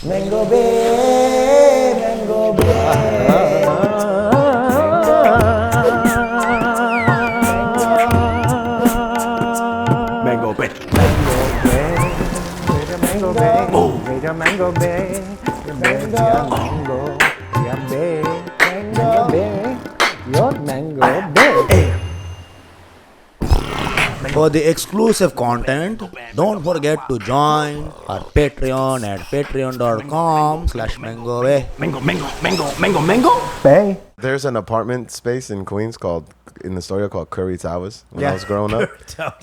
Mango Bay, Mango Bay. Mango Bay. Mango Bay. Mango Bay. Mango Bay. Mango Bay. Your Mango Bay. For the exclusive content, don't forget to join our Patreon at patreon.com/MangoBay. Mango Bay. There's an apartment space in Queens in Astoria called Curry Towers when I was growing up.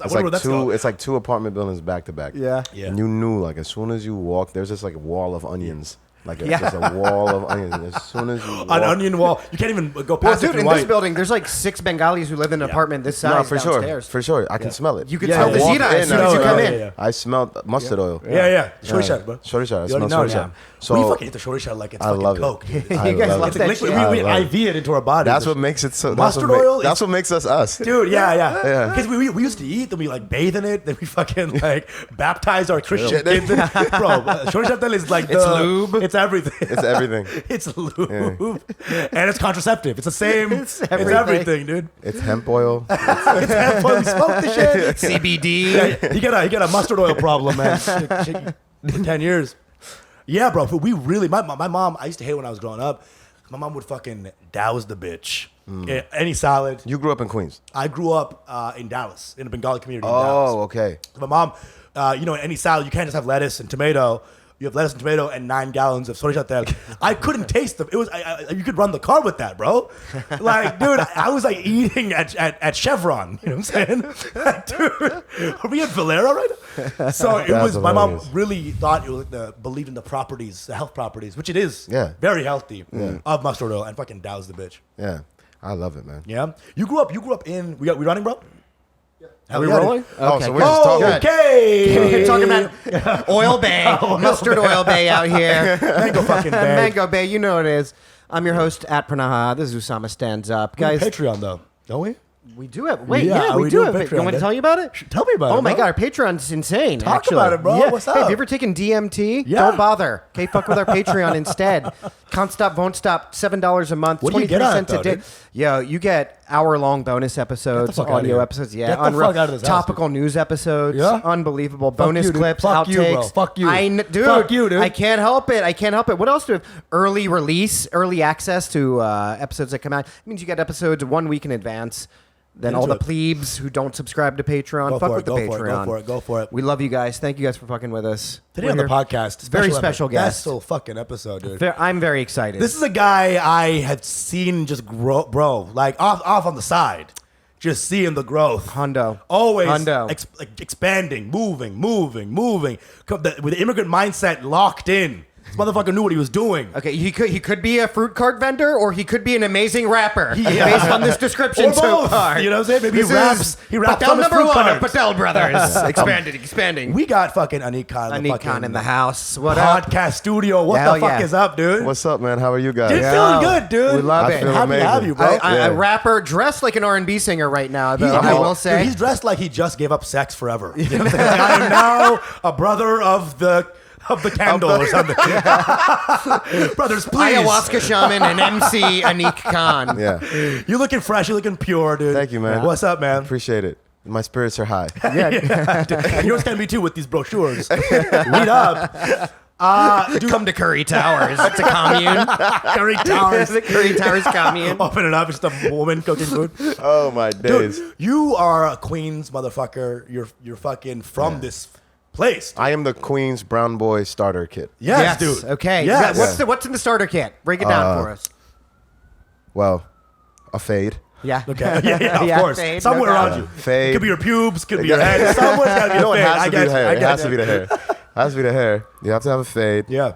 It's like two apartment buildings back to back. Yeah. And you knew, like, as soon as you walk, there's just like a wall of onions. Like just a wall of onions. And as soon as you walk, an onion wall, you can't even go past it. Dude, in this building, there's like 6 Bengalis who live in an apartment this size downstairs. For sure. I can smell it. You can smell the zita as soon as you come in. I smelled mustard oil. Yeah. Shorty shot, bro. Shorty shot. I You already smell know, shorty shot. So we fucking hit the shorty shot like it's fucking coke. You guys love that shit. We IV it into our bodies. That's what makes it so. Mustard oil. That's what makes us us. Dude, yeah. Because we used to eat, then we like bathe in it, then we fucking like baptize our Christian kids. Bro, shorty shot is like it's lube. It's everything. It's everything. It's lube. And it's contraceptive. It's the same. It's everything, dude. It's hemp oil. It's hemp oil. We smoke the shit. CBD. Yeah, you got a mustard oil problem, man. Shit, for 10 years. Yeah, bro. We really, my mom, I used to hate when I was growing up. My mom would fucking douse the bitch. Any salad. You grew up in Queens. I grew up in Dallas, in a Bengali community in Dallas. Oh, okay. My mom, any salad, you can't just have lettuce and tomato. You have lettuce and tomato and 9 gallons of soda shot. I couldn't taste them. It was you could run the car with that, bro. Like, dude, I was like eating at Chevron. You know what I'm saying? Like, dude, are we at Valero right now? So it was. My mom really thought it was believed in the properties, the health properties, which it is. Yeah. Very healthy of mustard oil, and fucking douse the bitch. Yeah, I love it, man. Yeah. You grew up in. We running, bro? Are we rolling? Oh, so we're just talking. Okay. We're talking about oil bay, mustard oil bay out here. Mango fucking bay. Mango bay, you know what it is. I'm your host at Pranav. This is Usama Stands Up. Guys, Patreon, though, don't we? we do have. Wait, Yeah, we we do do have. Patreon, You want me to dude. tell you about it? Tell me about it. Oh my bro. god, our Patreon's insane. Talk actually. about it, bro. Yeah. What's Hey, up? have you ever taken DMT? Yeah. Don't bother. Okay, fuck with our Patreon instead. Can't stop, won't stop. $7 a month. What do you get 23 on it, cents a though, day. dude? Yo, you get hour-long bonus episodes, fuck outta audio here. episodes. Yeah, Get the unreal. fuck out of this house, Topical news episodes. Yeah? Unbelievable. Bonus you, dude. clips, Fuck outtakes. you, bro. Fuck you. Dude, Fuck you, dude. I can't help it. What else do we have? Early release, early access to episodes that come out. It means you get episodes 1 week in advance. Then all the plebes who don't subscribe to Patreon, fuck with the Patreon. Go for it. We love you guys. Thank you guys for fucking with us. Today on the podcast, very special guest. Special fucking episode, dude. I'm very excited. This is a guy I have seen just grow, bro, like off on the side. Just seeing the growth. Hundo. Always Hundo. expanding, moving. With the immigrant mindset locked in. This motherfucker knew what he was doing. Okay, he could be a fruit cart vendor, or he could be an amazing rapper. Based on this description Or so both. far. You know what I'm saying? Maybe This he raps. He raps Patel on his number fruit one of carts. Patel Brothers. Expanding. We got fucking Anik Khan. Anik Khan in the house. What up? Podcast studio. What Hell the fuck yeah. is up, dude? What's up, man? How are you guys? Dude, feeling good, dude. We love I it. feel Happy to have amazing. you, bro. A rapper dressed like an R&B singer right now, though, I will say. Dude, he's dressed like he just gave up sex forever. You know what I'm saying? Like, I am now a brother of the candle or something. Brothers, please. Ayahuasca shaman and MC Anik Khan. Yeah. You looking fresh. You looking pure, dude. Thank you, man. What's up, man? Appreciate it. My spirits are high. And yours can be too with these brochures. Read up. Dude, Come to Curry Towers. It's a commune. Curry Towers. The Curry Towers commune. Open it up. It's just a woman cooking food. Oh my days. Dude, you are a Queens motherfucker. You're fucking from this place. I am the Queens brown boy starter kit. Yes, dude. Okay. Yes. What's in the starter kit? Break it down for us. Well, a fade. Yeah. Okay. Yeah, of course. Fade, Somewhere no doubt. around you. Fade. Could be your pubes. Could be your head. Somewhere's got to be No, a it fade. has to be the hair. It has to be the hair. hair. It has to be the hair. You have to have a fade. Yeah.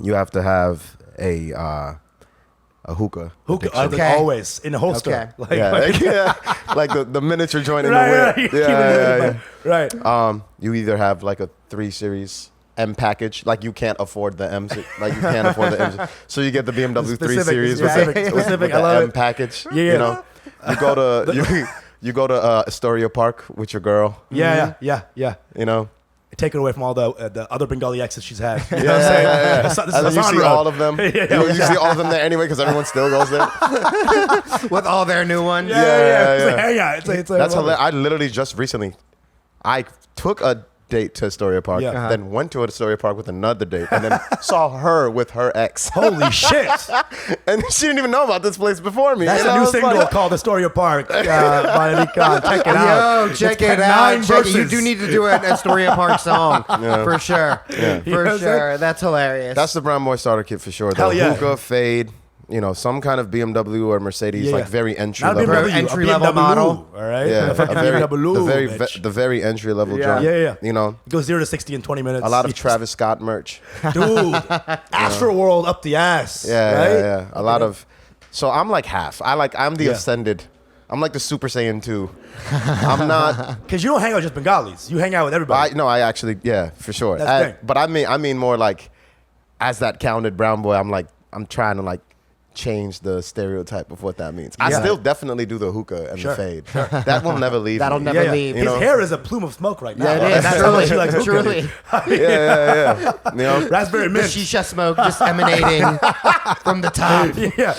You have to have a hookah. Hookah, addiction. Okay. always in a holster. Okay. Yeah, like the miniature joint in the Right. whip. Keep it in the- Right. You either have like a 3 Series M package, like you can't afford the M, like you can't afford the M, so you get the BMW 3 Specific, Series specific, with specific. the I love M it. package. Yeah. You know, you go to you go to Astoria Park with your girl. Yeah. You know, Take it away from all the other Bengali exes she's had. You Yeah, know what I'm saying? yeah. This is And then you Hassan see Road. all of them. You see all of them there anyway because everyone still goes there. With all their new ones. Yeah. It's yeah. like, hang out. It's like, That's hilarious. I literally just recently, I took a date to Astoria Park, Yeah. then went to Astoria Park with another date, and then saw her with her ex. Holy shit. And she didn't even know about this place before me. That's And a I new was single like, called Astoria Park by Anik Khan. Check it out. Yo, check It's it got out. 9 Check it. You verses. do need to do an Astoria Park song. For sure. You know For what I'm sure. That's hilarious. That's the Brown Boy starter kit for sure. Hell The yeah. hookah, fade, some kind of BMW or Mercedes, Yeah. like very entry Not a level. BMW, Entry a level BMW, model. All right? Yeah, A fucking BMW, bitch. the very entry level Yeah. joint. Yeah. You know, It goes 0 to 60 in 20 minutes. a lot of Travis Scott merch. Dude, Astro World up the ass. Yeah, right? yeah. A lot of. So I'm like half. I'm the Yeah. ascended. I'm like the Super Saiyan 2. I'm not. Because you don't hang out with just Bengalis. You hang out with everybody. I actually, yeah, for sure. That's the thing. But I mean more like, as that counted brown boy, I'm trying to like change the stereotype of what that means. I Yeah. still definitely do the hookah and Sure, the fade. That will never leave. That'll me. never leave. His You know? hair is a plume of smoke right now. Yeah, it is. That's how Truly. much he likes hookah. Truly. Yeah. You know? Raspberry The mint. shisha smoke just emanating from the top. Yeah.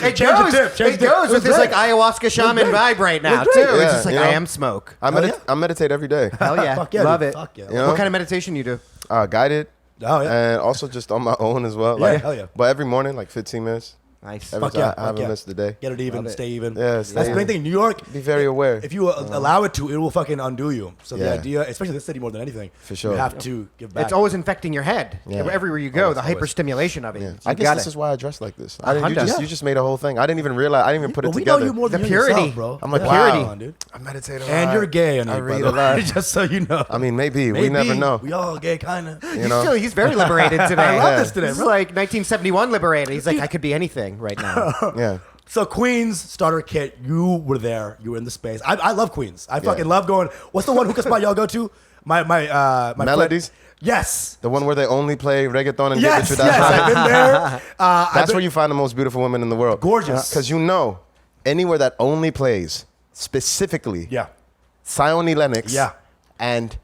It Change the goes, tip, change it the- goes it was with this great. like ayahuasca shaman vibe right now too. great. It's Yeah, just like you I know? am smoke. I meditate every day. Hell yeah, Fuck yeah, love dude. it. Fuck yeah. You know? What kind of meditation you do? Guided. Oh, yeah. And also just on my own as well. Yeah, Like, hell yeah. But every morning, like 15 minutes. Nice. Every Fuck yeah, time. I haven't fuck yeah. missed the day. Get it even, Love it. stay even. Yeah, That's stay the main even. thing. In New York, Be very aware. if you allow it to, it will fucking undo you. So the Yeah. idea, especially this city more than anything, For sure. you have to give back. It's always infecting your head. Yeah. Everywhere you go, Always, the always. hyperstimulation of it. Yeah. You I guess got this it. is why I dress like this. Hundo. You just made a whole thing. I didn't even realize. I didn't even put But it we together. know you more than The yourself, purity. bro. I'm like, Yeah. wow. Come on, dude. I meditate a lot. And you're gay, Anik, I by read the a lot. way, just so you know. I mean, maybe. We never know. We all gay, kind of. You know? He's very liberated today. I love Yeah. this today, This is bro. like 1971 liberated. He's like, I could be anything right now. Yeah. So Queens starter kit, you were there. You were in the space. I love Queens. I fucking love going. What's the one hookah spot y'all go to? My Melodies? friend- Yes. The one where they only play reggaeton and Yes, get yes, you that I've been there. That's where you find the most beautiful women in the world. Gorgeous. Because anywhere that only plays specifically Yeah. Sione Lennox Yeah. and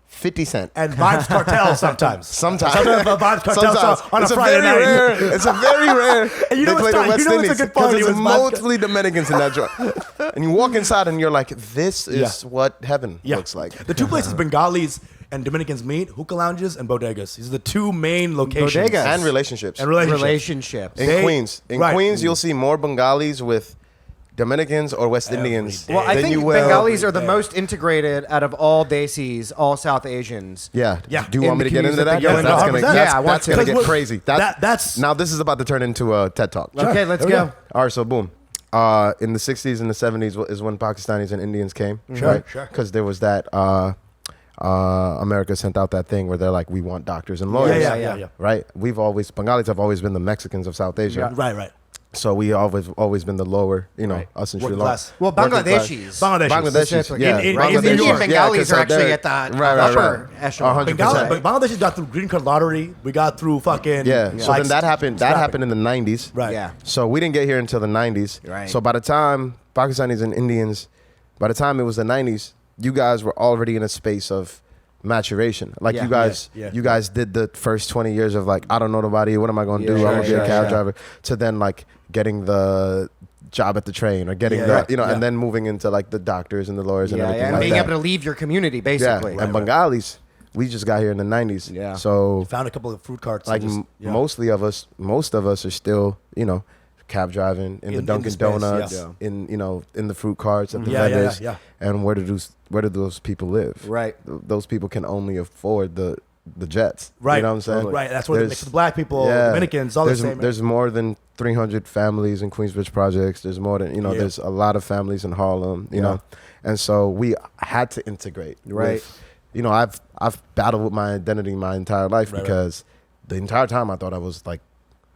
50 Cent. And Vibes Cartel sometimes. Sometimes. Sometimes a Vibes Cartel song on a It's Friday very night. rare. It's a very rare. And you know they what's play the tight? West You know what's a Indies good party because it's when Vibes- mostly Dominicans in that joint. And you walk inside and you're like, this is Yeah. what heaven Yeah. looks like. The two places Bengalis and Dominicans meet, hookah lounges and bodegas. These are the two main locations. Bodegas. And relationships. And relationships. Relationships. In They- Queens. In right. Queens, you'll see more Bengalis with Dominicans or West Indians day. Well, I than think you will. Bengalis are the Yeah. most integrated out of all desis, all South Asians. Yeah. Yeah. Do you In want me the to get into communities that that? they go in. That's 100%. gonna, Yeah, I want that's to. gonna Because get crazy. that's now this is about to turn into a TED Talk. Okay, let's There we go. go. All right, so boom. In the 60s and the 70s is when Pakistanis and Indians came. Sure, right? sure. Because there was that, America sent out that thing where they're like, we want doctors and lawyers. Yeah. Right? Bengalis have always been the Mexicans of South Asia. Right. So we always been the lower, us in Sri Working Lanka. class. Well, Working class. Bangladeshis. Bangladeshis, yeah. In Bangladeshis. New York. Indian Yeah, Bengalis 'cause are actually they're- at the right, upper echelon. 100%. But Bangladesh got through green card lottery. We got through fucking Yeah. So like, then that happened. That scrapping. happened in the 90s. Right. Yeah. So we didn't get here until the 90s. Right. So by the time Pakistanis and Indians, by the time it was the 90s, you guys were already in a space of maturation. Like Yeah. you guys, Yeah. you guys did the first 20 years of like, I don't know nobody. What am I going to Yeah, do? sure, I'm going to be sure, a cab sure. driver. To then like getting the job at the train or getting Yeah, the, right. and then moving into like the doctors and the lawyers and Yeah, everything and like being that. able to leave your community, basically. Yeah. And Bengalis, we just got here in the 90s. Yeah. So Found a couple of fruit carts. like and just, most of us are still, cab driving in the In Dunkin' the space, Donuts, yeah. in the fruit carts at the Yeah, vendors. yeah. And where do those people live? Right. Those people can only afford the jets. Right. You know what I'm saying? Right. That's where they mix with black people, Dominicans, all there's, the same. There's more than 300 families in Queensbridge projects. There's more than, there's a lot of families in Harlem, you know. And so we had to integrate. Right. With, I've battled with my identity my entire life Right, because the entire time I thought I was like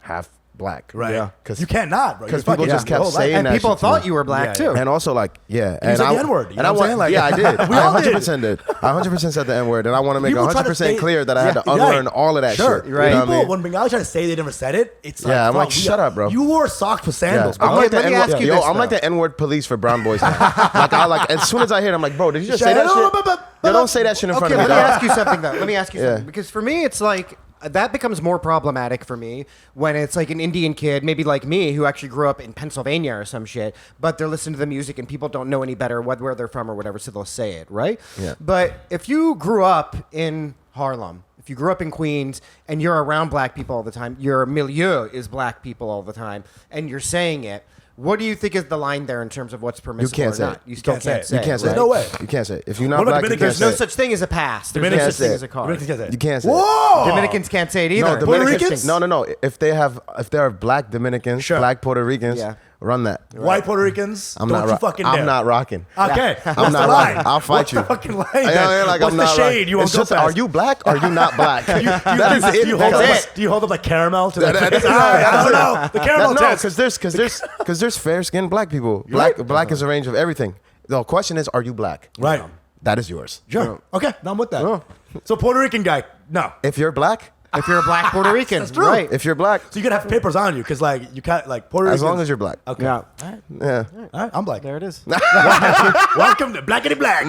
half black. Right. Yeah. You can't not, bro. Because people just kept saying and that people shit to thought me. you were black too. And also like, yeah. You said the N-word. You know what I'm saying? Like, yeah, I did. We I all 100% did. I 100% said the N-word. And I want to make People try to 100% say- clear that I had to Yeah, unlearn right. all of that Sure. shit. Right. You know what I People, mean? when Bengali try to say they never said it, it's like, Yeah, I'm fuck, like, shut up, bro. You wore socks with sandals. I'm bro. like the let me ask you N-word. this, I'm like though. the N-word police for brown boys now. like as soon as I hear it, I'm like, bro, did you just say that shit? Yo, don't say that shit in front Okay, of let me. me ask you something though. Let me ask you Yeah. something because for me, it's like that becomes more problematic for me when it's like an Indian kid, maybe like me, who actually grew up in Pennsylvania or some shit, but they're listening to the music and people don't know any better where they're from or whatever, so they'll say it, right? Yeah. But if you grew up in Harlem, if you grew up in Queens and you're around black people all the time, your milieu is black people all the time, and you're saying it. What do you think is the line there in terms of what's permissible can't or say not? it. You still can't say it. You can't say There's it. no way. You can't say it. If you're not What about black, you Dominicans? can't There's say no it. such thing as a pass. There's no Dominicans such thing say as a it. card. Dominicans can't say it. You can't say it. Whoa! Dominicans can't say it either. No, Puerto Dominicans. Ricans? No. If there are black Dominicans, Sure. black Puerto Ricans, Yeah. run that. White Puerto Ricans, I'm don't not. you fucking I'm dare. not rocking. Okay, I'm what's not the line? rocking. I'll fight What's you. the fucking line? Yeah, then? like, What's I'm the not shade rocking. you won't It's go just, past? are you black? Or are you not black? That is it. Do you hold That's up? Do you hold up like caramel to the That- face? that- I don't know. The caramel No, test. because there's fair skinned black people. Black is a range of everything. The question is, are you black? Right. That is yours. Sure. Okay, no, I'm with that. So Puerto Rican guy, no. If you're black, If you're a black Puerto Rican, That's true. right? if you're black, So you gotta have papers on you because like you can't like Puerto Rican. as long as you're black. Okay. Yeah. All right. Yeah. All right. I'm black. There it is. Welcome to Blackity Black.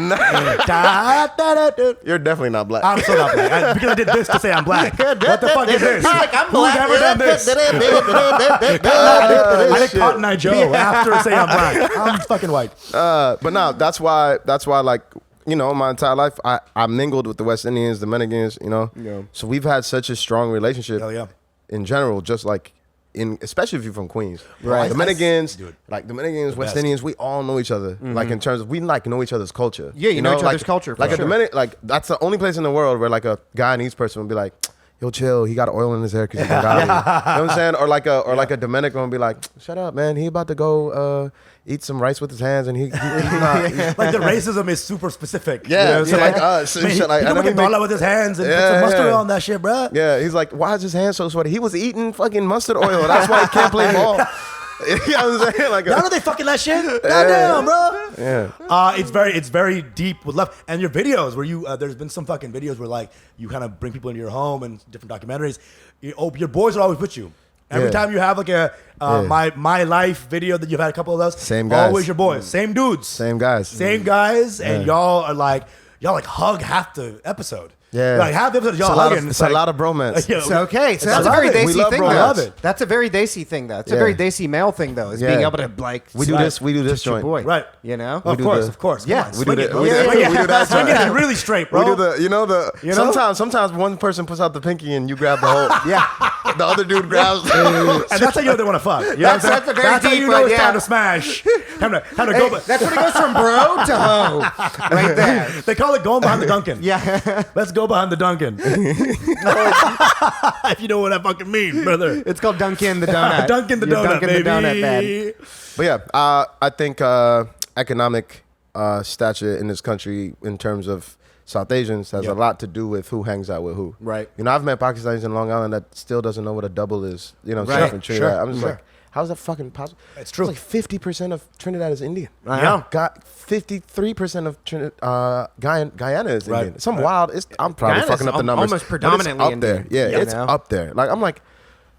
Da, da, da, da. You're definitely not black. I'm so not black. Because I did this to say I'm black. What the fuck is this? I'm Who's black. ever done this? I did Cotton Eye Joe after I say I'm black. I'm fucking white. But no, that's why like, you know, my entire life I mingled with the West Indians, Dominicans, you know. Yeah. So we've had such a strong relationship Hell yeah. in general, just like especially if you're from Queens. Right. Dominicans, Dude. West best. Indians, we all know each other. Like in terms of we like know each other's culture. Yeah, you know each like, other's culture, for Like sure. a Dominican, like that's the only place in the world where like a guy in East person would be like, yo, chill, he got oil in his hair because he's Bengali. You know what I'm saying? Or like a Dominican would be like, shut up, man, he about to go eat some rice with his hands and he's not. Like the racism is super specific. Yeah, You know, so like us. Man, he shit like, can and make then a we dollar make- with his hands and put Yeah, some mustard yeah. on that shit, bro. Yeah, he's like, why is his hand so sweaty? He was eating fucking mustard oil. That's why he can't play ball. You know what I'm saying? Like, Y'all know they fucking that shit? Goddamn, bro. yeah. It's very deep with love. And your videos where you, there's been some fucking videos where like you kind of bring people into your home and different documentaries. Your boys are always with you. Every Yeah. time you have like a my life video that you've had a couple of those, Same guys. always your boys, same dudes, Same guys. same guys, and y'all like hug half the episode. Yeah. Like half the episode, y'all It's a lot hugging. of- it's a lot of bromance. Yeah, It's okay. So I that's a love very it. We Desi love thing, bromance. though. I love it. That's a very Desi thing, though. It's a Yeah. very Desi male thing, though. Is being Yeah. able to like We do Right. this touch your joint. boy, Right. You know. Of do course, the- of course. Yeah, Come on, We swing do it, the- bro. we do- Swing we it. do that Swing it joint. really straight, bro. We do the, you know. You know? Sometimes one person puts out the pinky and you grab the whole. Yeah. The other dude grabs. And that's how you know they want to fuck. You know what I'm saying? That's a very That's how deep you know one, it's time yeah. to smash. Time to Hey, go. that's when it goes from bro to hoe, right there. They call it going behind the Duncan. Yeah, Let's go behind the Duncan. If you know what that fucking means, brother. it's called Dunkin' the Donut. Dunkin' the You're Donut, Dunkin' baby. the Donut, man. But yeah, I think economic stature in this country in terms of South Asians has Yep. a lot to do with who hangs out with who. Right. You know, I've met Pakistanis in Long Island that still doesn't know what a double is. You know, Right. stuff in Trinidad. Sure. I'm just Sure. like, how's that fucking possible? It's true. Like 50% of Trinidad is Indian. I know. Got 53% of Guyana is Right. Indian. Some wild. I'm probably Guyana's fucking up the numbers. almost but predominantly it's up there. Indian, Yeah, you it's know? up there. Like I'm like,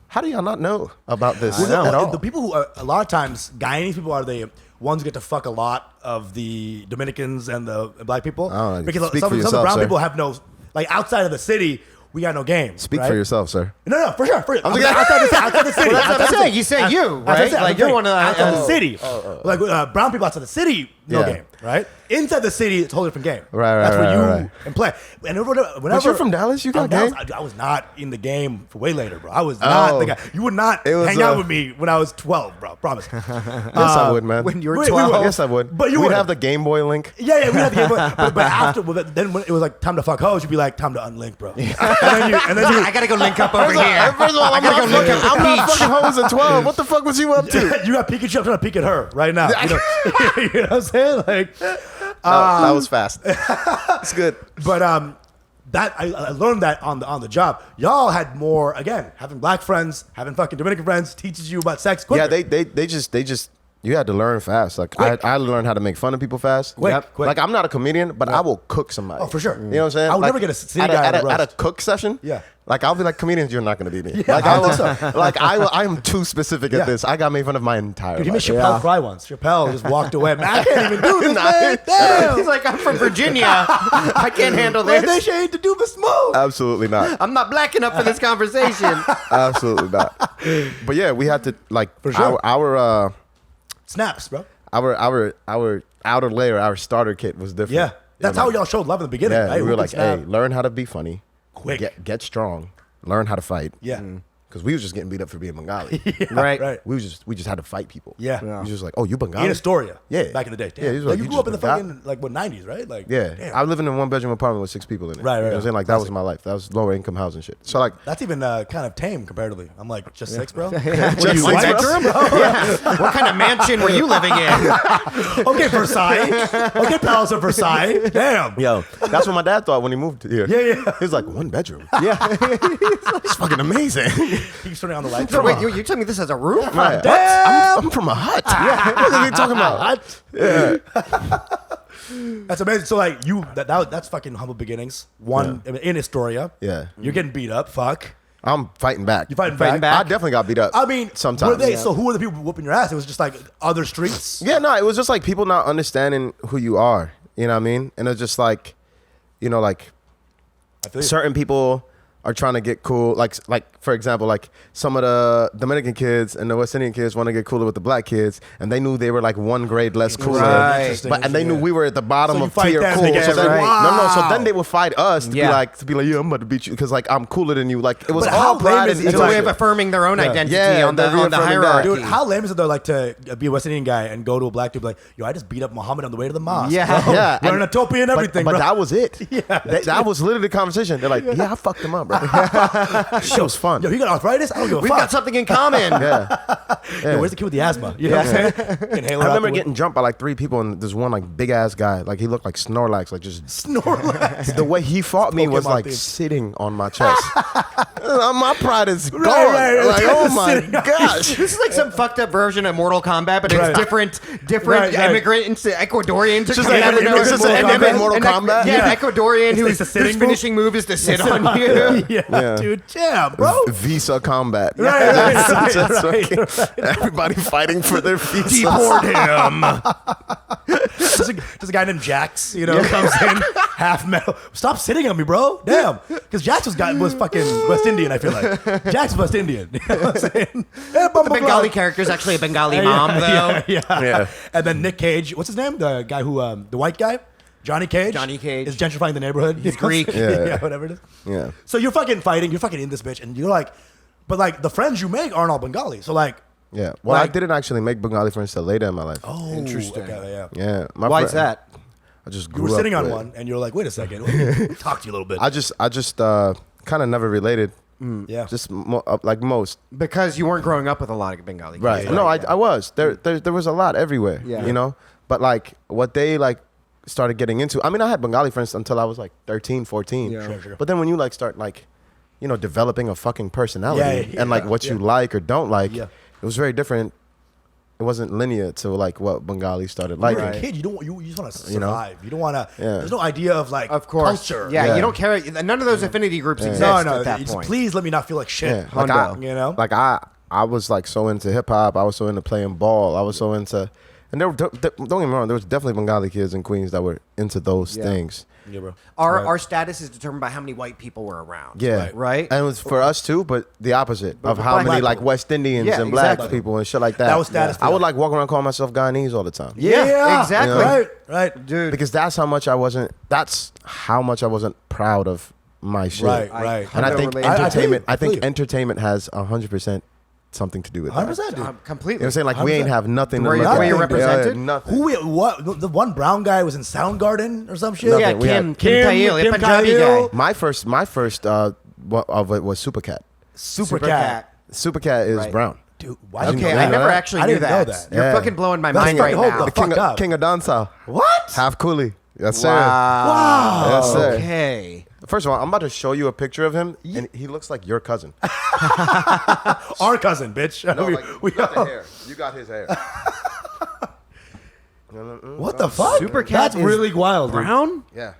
how do y'all not know about this I know. at all? The people who are, a lot of times, Guyanese people are the ones who get to fuck a lot of the Dominicans and the black people. Oh, because speak some for of the yourself, brown sir. people have no, like outside of the city, we got no game. Speak right? for yourself, sir. No, for sure. I'm I mean, thinking- outside the city. Well, that's what I'm outside the saying. city. You said you, Outside the right? city, Like I'm you're saying, one of the outside the city. oh. Like brown people outside the city, no Yeah. game, right? Inside the city, it's a whole different game. Right, That's where you right. and play. And whenever But you're from Dallas? You got I'm Dallas. game? I was not in the game for way later, bro. I was not the guy. You would not It was, hang out with me when I was 12, bro. Promise. Yes, I would, man. when you were Wait, 12. would. Yes, I would. But you We'd would. have the Game Boy link. Yeah, we had the game, but after, then when it was like time to fuck hoes, you'd be like, time to unlink, bro. And then you, I gotta go link up over here. First of all, I gotta go link up I'm the not beach. fucking hoes at 12. What the fuck was you up to? you got Pikachu. I'm trying to peek at her right now. You know, you know what I'm saying? Like, That was fast. It's good. but that I learned that on the job. Y'all had more, again, having black friends, having fucking Dominican friends teaches you about sex quicker. Yeah, they just you had to learn fast. Like I learned how to make fun of people fast. Quick. Like I'm not a comedian, but I will cook somebody. Oh, for sure. You know what I'm saying? I would Like, never get a city guy at a cook session. Yeah. Like I'll be like, comedians, you're not gonna beat me. Yeah, Like I think so. like I am too specific at this. I got made fun of my entire Dude, he made life. Chappelle cry once. Chappelle just walked away. Man, I can't even do this, man. Shut Damn. He's like, I'm from Virginia. I can't handle Man, this. they ain't to do but smoke. Absolutely not. I'm not black enough for this conversation. Absolutely not. But yeah, we had to like For sure. our Snaps, bro. our outer layer, our starter kit was different. Yeah. That's how y'all showed love in the beginning. Yeah, Hey, we were can like, snap? hey, learn how to be funny, Quick. get strong, learn how to fight. Yeah. Because we was just getting beat up for being Bengali. Yeah, Right. We just had to fight people. Yeah. We was just like, oh, you Bengali? In Astoria. Yeah. Back in the day. Damn. Yeah, he was Like, like, you you grew up in the just got- fucking, like, what, 90s, right? Like, Yeah, damn. I lived in a 1-bedroom apartment with 6 people in it. Right, You know what I'm right. saying? Like that was my life. That was lower income housing shit. So like, That's even kind of tame comparatively. I'm like, just 6, bro? Just you one white? bedroom? Yeah. What kind of mansion were you living in? Okay, Versailles. Okay, Palace of Versailles. Damn. yo, that's what my dad thought when he moved here. Yeah. He was like, 1 bedroom. Yeah. It's fucking amazing. He's turning on the lights. So wait, you're telling me this has a roof? Right. Damn. I'm from a hut. What are you talking about? That's amazing. So like that's fucking humble beginnings. One in Astoria. Yeah. You're getting beat up. Fuck. I'm fighting back. You fighting Fighting back? back? I definitely got beat up. I mean, sometimes. Were they? So who were the people whooping your ass? It was just like other streets. Yeah, no, it was just like people not understanding who you are. You know what I mean? And it's just like, you know, like I feel you. certain people are trying to get cool. Like for example, like some of the Dominican kids and the West Indian kids want to get cooler with the black kids, and they knew they were like 1 grade less cooler. Right. Interesting. But and they knew we were at the bottom So you of fight tier them cool. to get So then, right. no. So Wow. then they would fight us to Yeah. be like, yeah, I'm about to beat you because like I'm cooler than you. Like it was But how all pride lame is and it? It's a way intellect. of affirming their own identity Yeah, on the they're reaffirming that. hierarchy. Dude, how lame is it though? Like to be a West Indian guy and go to a black dude like, yo, I just beat up Muhammad on the way to the mosque. Yeah. bro. Yeah, We're in a topi and everything, but bro. that was it. Yeah. that was literally the conversation. They're like, yeah, I fucked him up, bro. Shit was fun. Yo, he got arthritis? I don't give a We've fuck. got something in common. Yo, where's the kid with the asthma? You know what I'm saying? Inhaler I out remember the getting jumped by like 3 people, and there's one like big ass guy. Like he looked like Snorlax, like just Snorlax. the way he fought me was Pokemon like theme. sitting on my chest. My pride is gone. right. Like, oh my Sitting on gosh. This is like some fucked up version of Mortal Kombat, but it's Right. different Right. immigrants, Ecuadorians. Just coming like out of nowhere. it's just Mortal an Kombat. MMA Mortal Kombat. Yeah, an Ecuadorian It's like whose the sitting whose finishing move is to sit on you. Yeah, dude, damn, bro. Visa combat. Right. Just fucking everybody fighting for their visa. Deport him. There's a guy named Jax, comes in, half metal. Stop sitting on me, bro. Damn. Because Jax was fucking West Indian, I feel like. Jax was West Indian. You know what I'm saying? The Bengali character is actually a Bengali mom, though. Yeah. And then Nick Cage, what's his name? The guy who, the white guy? Johnny Cage? Johnny Cage. Is gentrifying the neighborhood. He's Greek. Yeah. Whatever it is. Yeah. So you're fucking fighting, you're fucking in this bitch, and you're like, but like the friends you make aren't all Bengali. So like, Yeah. Well, I Like- didn't actually make Bengali friends till later in my life. oh, Interesting. Okay, yeah. Yeah. Why is that? I just You grew were sitting up on with- one, and you're like, wait a second, let me talk to you a little bit. I just kind of never related. Yeah. Just like most. Because you weren't growing up with a lot of Bengali kids. Right. No, I was. There was a lot everywhere. Yeah. You know? But like what they like started getting into. I mean, I had Bengali friends until I was like 13, 14. Yeah. Sure. But then when you like start like, developing a fucking personality Yeah, and like what you like or don't like, Yeah. it was very different. It wasn't linear to like what Bengali started Like liking. a kid, you just want to You know? survive. You don't want to. Yeah. There's no idea of like Of course. culture. Yeah, Yeah. you don't care. None of those affinity groups exist No. at that Just point. please let me not feel like shit. Yeah. Like I, Hundo. like I was like so into hip hop. I was so into playing ball. I was so into, and there were, don't get me wrong, there was definitely Bengali kids in Queens that were into those Yeah. things. Yeah, bro. Our status is determined by how many white people were around. Yeah, Right? And it was for us too, but the opposite of for how black many people. like West Indians Yeah, and black exactly. people and shit like that. That was status for I would them. like walk around calling myself Guyanese all the time. Yeah, exactly. Right. Dude. Because that's how much I wasn't proud of my shit. Right. And I Hundo think related. entertainment. I I feel think you. entertainment has 100% something to do with that. 100%, dude. Completely. You know what I'm saying? Like we ain't have nothing to Where look you- at. where you're Yeah, represented? nothing. Who? What? The one brown guy was in Soundgarden or some shit. Nothing. Yeah, we Kim had- Tail, a Kim Punjabi Tail. guy. My first of it was Supercat. Supercat. Supercat is Right. brown. Dude, why Okay, you know I that? never actually I knew didn't know that. that. You're Yeah. fucking blowing my That's mind fucking- right hold now. the King fuck of, up. King of dancehall. What? Half coolie. Yes, sir. Wow. Yes, sir. Okay. First of all, I'm about to show you a picture of him, and he looks like your cousin. Our cousin, bitch. No, like, you got the hair. You got his hair. What the fuck? Super Cat That's is really wild, dude. Brown? Yeah.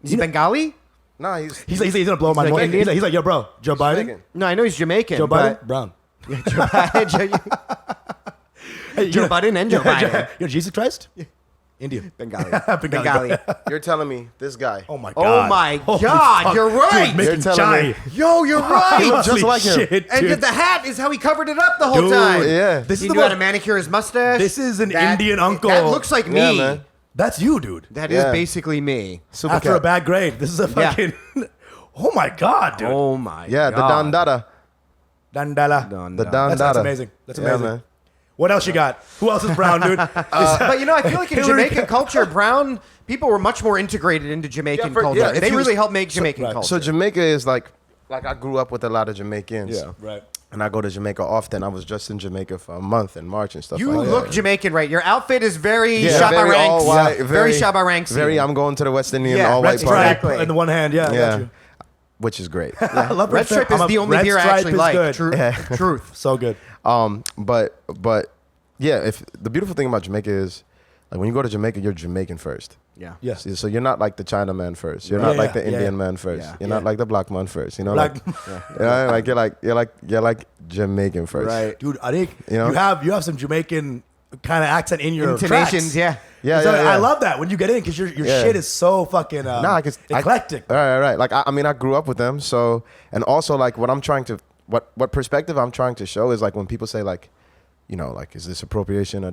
Is he Bengali? Nah, He's gonna blow my like mind. Indian? He's like, yo, bro, Joe Biden. Jamaican. No, I know he's Jamaican. Joe but- Biden, brown. Yeah, Joe Biden and Joe Biden. Yo, Jesus Christ? Indian. Bengali. Bengali. Bengali. You're telling me this guy. Oh my Oh god. my Holy God, fuck. you're right. Dude, making You're telling chai. me. Yo, you're right. looks just like him. Shit, And dude. the hat is how he covered it up the whole Dude, time. Yeah. This He is knew how to the manicure his mustache. This is an Indian uncle. That looks like me. Yeah, man. That's you, dude. That is Yeah. basically me. Super After Cat. a bad grade. This is a Yeah. fucking. Oh my god, dude. Oh my Yeah, the God. Dandada. Dandala. The Dandada. That's amazing. That's Yeah, amazing. man. What else you got? Who else is brown, dude? But you know, I feel like in Hillary- Jamaican culture, brown people were much more integrated into Jamaican culture. if They you- really helped make Jamaican right. culture. So Jamaica is like I grew up with a lot of Jamaicans. Yeah. Right. And I go to Jamaica often. I was just in Jamaica for a month in March and stuff you like that. look Jamaican, right? Your outfit is very Yeah, Shabba very Ranks. all white, Very Shabba Ranks. Very, I'm going to the West Indian Yeah, all red white party. stripe. In the one hand, yeah. I got Yeah. you. Which is great. I love Red Stripe is the only beer I actually like. Truth. So good. But yeah, if the beautiful thing about Jamaica is like when you go to Jamaica, you're Jamaican first. Yeah. Yes. So you're not like the China man first. You're Yeah, not like yeah, the Indian man first. Yeah. You're not like the black man first. You know, Black- like you're like Jamaican first. Right. Dude, Anik, You know? you have some Jamaican kind of accent in your Intonations, tracks. yeah. Yeah, So yeah, yeah. I love that when you get in because your Yeah. shit is so fucking eclectic. Right. Like I mean, I grew up with them. So and also like what perspective I'm trying to show is like when people say like, you know, like is this appropriation or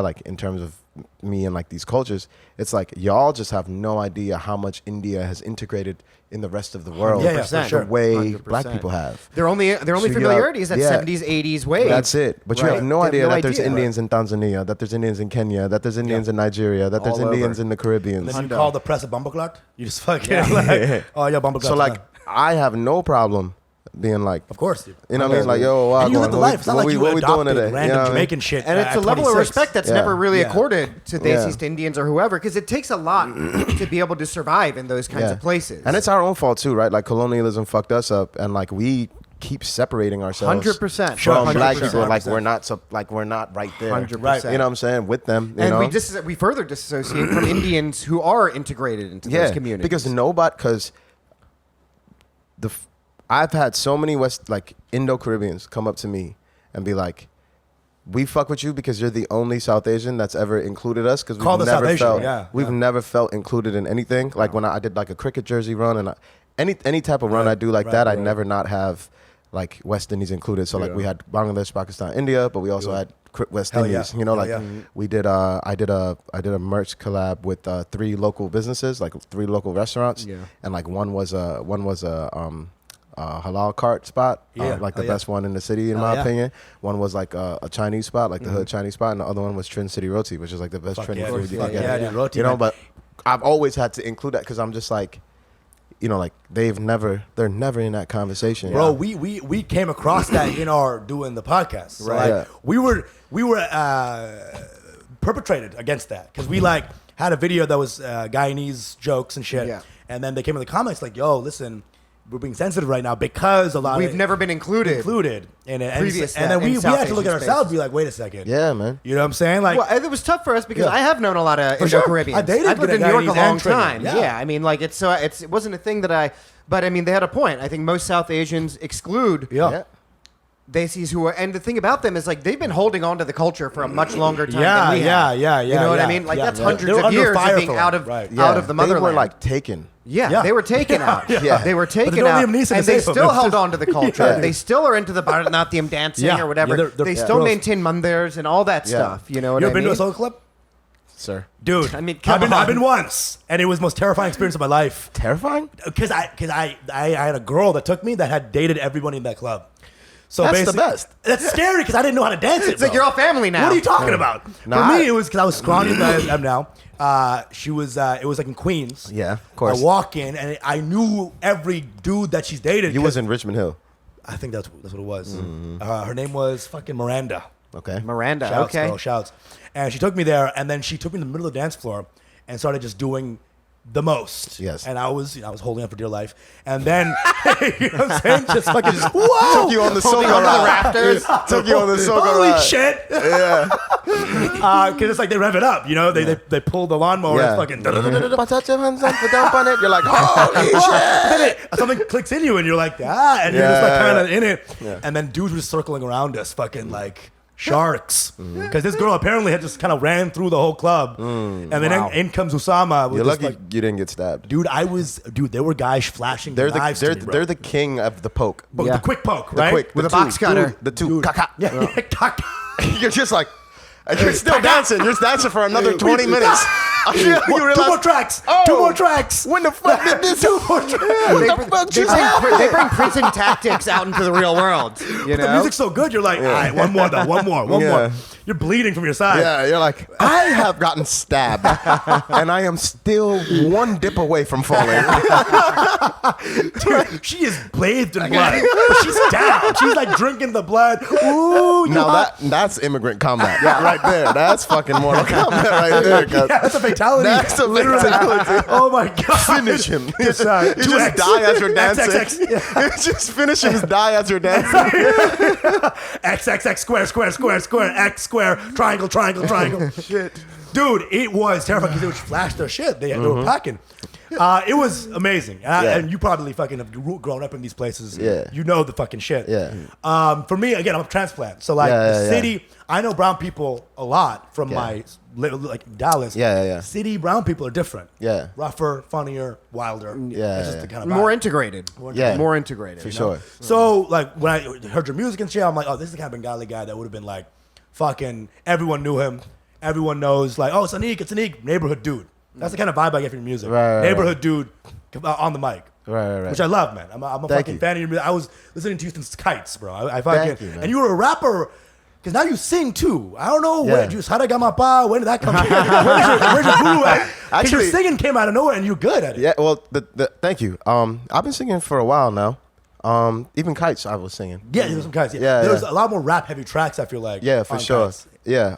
like in terms of me and like these cultures, it's like y'all just have no idea how much India has integrated in the rest of the world. Yeah, for sure. The way 100%. black people have. Their only So you familiarity is that yeah. 70s, 80s wave. That's it. But you Right. have no They idea have no that there's idea. Indians in Tanzania, that there's Indians in Kenya, that there's Indians in Nigeria, that there's All Indians over. in the Caribbean. And then you Hundo. call the press a bumbleclot. You just fucking like, oh yeah, bumbleclot. So like I have no problem being like, of course, dude. you know what I mean? Like, yo, And you live the life. It's not like you what we doing adopted today? random You know what I mean? Jamaican shit. And it's at a level of 26. respect that's Yeah. never really Yeah. accorded to Yeah. Desis, to Indians, or whoever, because it takes a lot to be able to survive in those kinds of places. And it's our own fault too, right? Like colonialism fucked us up, and like we keep separating ourselves 100%. from black 100%. people. Like we're not right there. 100%. Right. You know what I'm saying? With them, you And know? we further disassociate from Indians who are integrated into those communities. because I've had so many Indo-Caribbeans come up to me and be like, we fuck with you because you're the only South Asian that's ever included us because Call we've the South never Asian, felt yeah, we've never felt included in anything. Like when I did like a cricket jersey run and any type of run I do like that, I never not have like West Indies included. So like we had Bangladesh, Pakistan, India, but we also had West Hell Indies. yeah. You know, Hell like yeah. we did I did a merch collab with 3 local businesses, like 3 local restaurants, Yeah. and like one was a halal cart spot, Yeah. like the Hell yeah. best one in the city in Hell my yeah. opinion. One was like a Chinese spot, like the hood Chinese spot, and the other one was Trin City Roti, which is like the best Fuck Trin yeah, food dude. you Fuck can yeah, get. dude. Roti, You know, man. but I've always had to include that because I'm just like, you know, like they're never in that conversation. Bro, we came across that in our doing the podcast. So Right. like, we were perpetrated against that because we like had a video that was Guyanese jokes and shit. Yeah. And then they came in the comments like, yo, listen, we're being sensitive right now because a lot We've of never been included. in it. Previous And then in we South had to look at Asian ourselves and spaces. be like, wait a second. Yeah, man. You know what I'm saying? Like, Well, it was tough for us because Yeah. I have known a lot of For sure. Indo-Caribbeans. I dated I've lived in New York a Guyanese long and Trinidad. time. Yeah. Yeah, I mean, like it wasn't a thing that but I mean, they had a point. I think most South Asians exclude yeah. Desis who are, and the thing about them is like they've been holding on to the culture for a much longer time Yeah, than we have. yeah. You know what yeah, I mean? Like yeah, that's yeah. hundreds They were of under years fire of being for out them. of Right. Yeah, out of the motherland. They were like taken. Yeah, they were taken out. Yeah. They were But taken there's no out, Liam Neeson to and they save 'em. still It's held just- on to the culture. Yeah. They still are into the Bharatanatyam dancing Yeah. or whatever. Yeah, they're they still pros. maintain mandirs and all that Yeah. stuff. You know what You I ever been mean? to a soul club? Sir. Dude, I mean, come I've on. been once, and it was the most terrifying experience of my life. Terrifying? Because I had a girl that took me that had dated everybody in that club. So That's the basically- best. That's scary because I didn't know how to dance it. It's like bro. you're all family now. What are you talking about? Nah, For I- me, it was because I was scrawny than I am now. She was. It was like in Queens. Yeah, of course. I walk in and I knew every dude that she's dated. You 'cause- was in Richmond Hill. I think that's what it was. Her name was fucking Miranda. Okay. Miranda. Shouts, okay. girl, shouts. And she took me there, and then she took me to the middle of the dance floor and started just doing the most. Yes. And I was holding on for dear life. And then, you know what I'm saying? Just fucking whoa! Took you on the Holding soca onto the ride. rafters. Took you on the soca Holy ride. shit! Yeah. Because it's like they rev it up, you know? They pull the lawnmower and fucking... Put your hands up, put down on it. You're like, holy shit. Something clicks in you and you're like, and you're just like kind of in it. Yeah. And then dudes were just circling around us, fucking like sharks. Because this girl apparently had just kind of ran through the whole club. And then in comes Usama. You're lucky you didn't get stabbed. Dude, there were guys flashing knives to me, bro. They're the king of the poke. The quick poke, right? With a box cutter. The two. Kaka. Yeah. You're just like, you're still dancing. You're dancing for another 20 minutes. You realize, 2 more tracks. Oh, 2 more tracks. When the fuck did this? 2 more tracks. What the fuck just happened? They bring prison tactics out into the real world. You know? The music's so good, you're like, all right, one more though, one more. You're bleeding from your side. Yeah, you're like, I have gotten stabbed, and I am still one dip away from falling. Dude, she is bathed in blood, but she's down. She's like drinking the blood. Ooh, now that's immigrant combat right there. That's fucking Mortal Kombat right there. Yeah, that's a fatality. That's a fatality. Oh my god! Finish him. You just 2X. die as you're dancing. XXX. Yeah. Just finish him. Die as you're dancing. X square X square triangle. Shit, dude, it was terrifying because they would flash their shit. They were packing. It was amazing, and you probably fucking have grown up in these places. Yeah, you know the fucking shit. Yeah. For me, again, I'm a transplant, so like the city. I know brown people a lot from my like Dallas. Yeah. City brown people are different. Yeah. Rougher, funnier, wilder. Yeah. That's just the kind of More vibe. integrated. Yeah. More integrated. For sure. So like when I heard your music and shit, I'm like, oh, this is the kind of Bengali guy that would have been like, fucking everyone knew him. Everyone knows like, oh, it's Anik, neighborhood dude. That's the kind of vibe I get from your music. Right. Neighborhood dude on the mic. Right. Which I love, man. I'm a fucking fan of your music. I was listening to Houston's Kites, bro. I fucking Thank you, man. and you were a rapper. Because now you sing too. I don't know when you Haragamapa, when did that come from? Where's your guru at? Because your singing came out of nowhere and you're good at it. Yeah, well, thank you. I've been singing for a while now. Even Kites, I was singing. Yeah, there's some Kites. Yeah. There's a lot more rap heavy tracks, I feel like. Yeah, for sure. Kites. Yeah.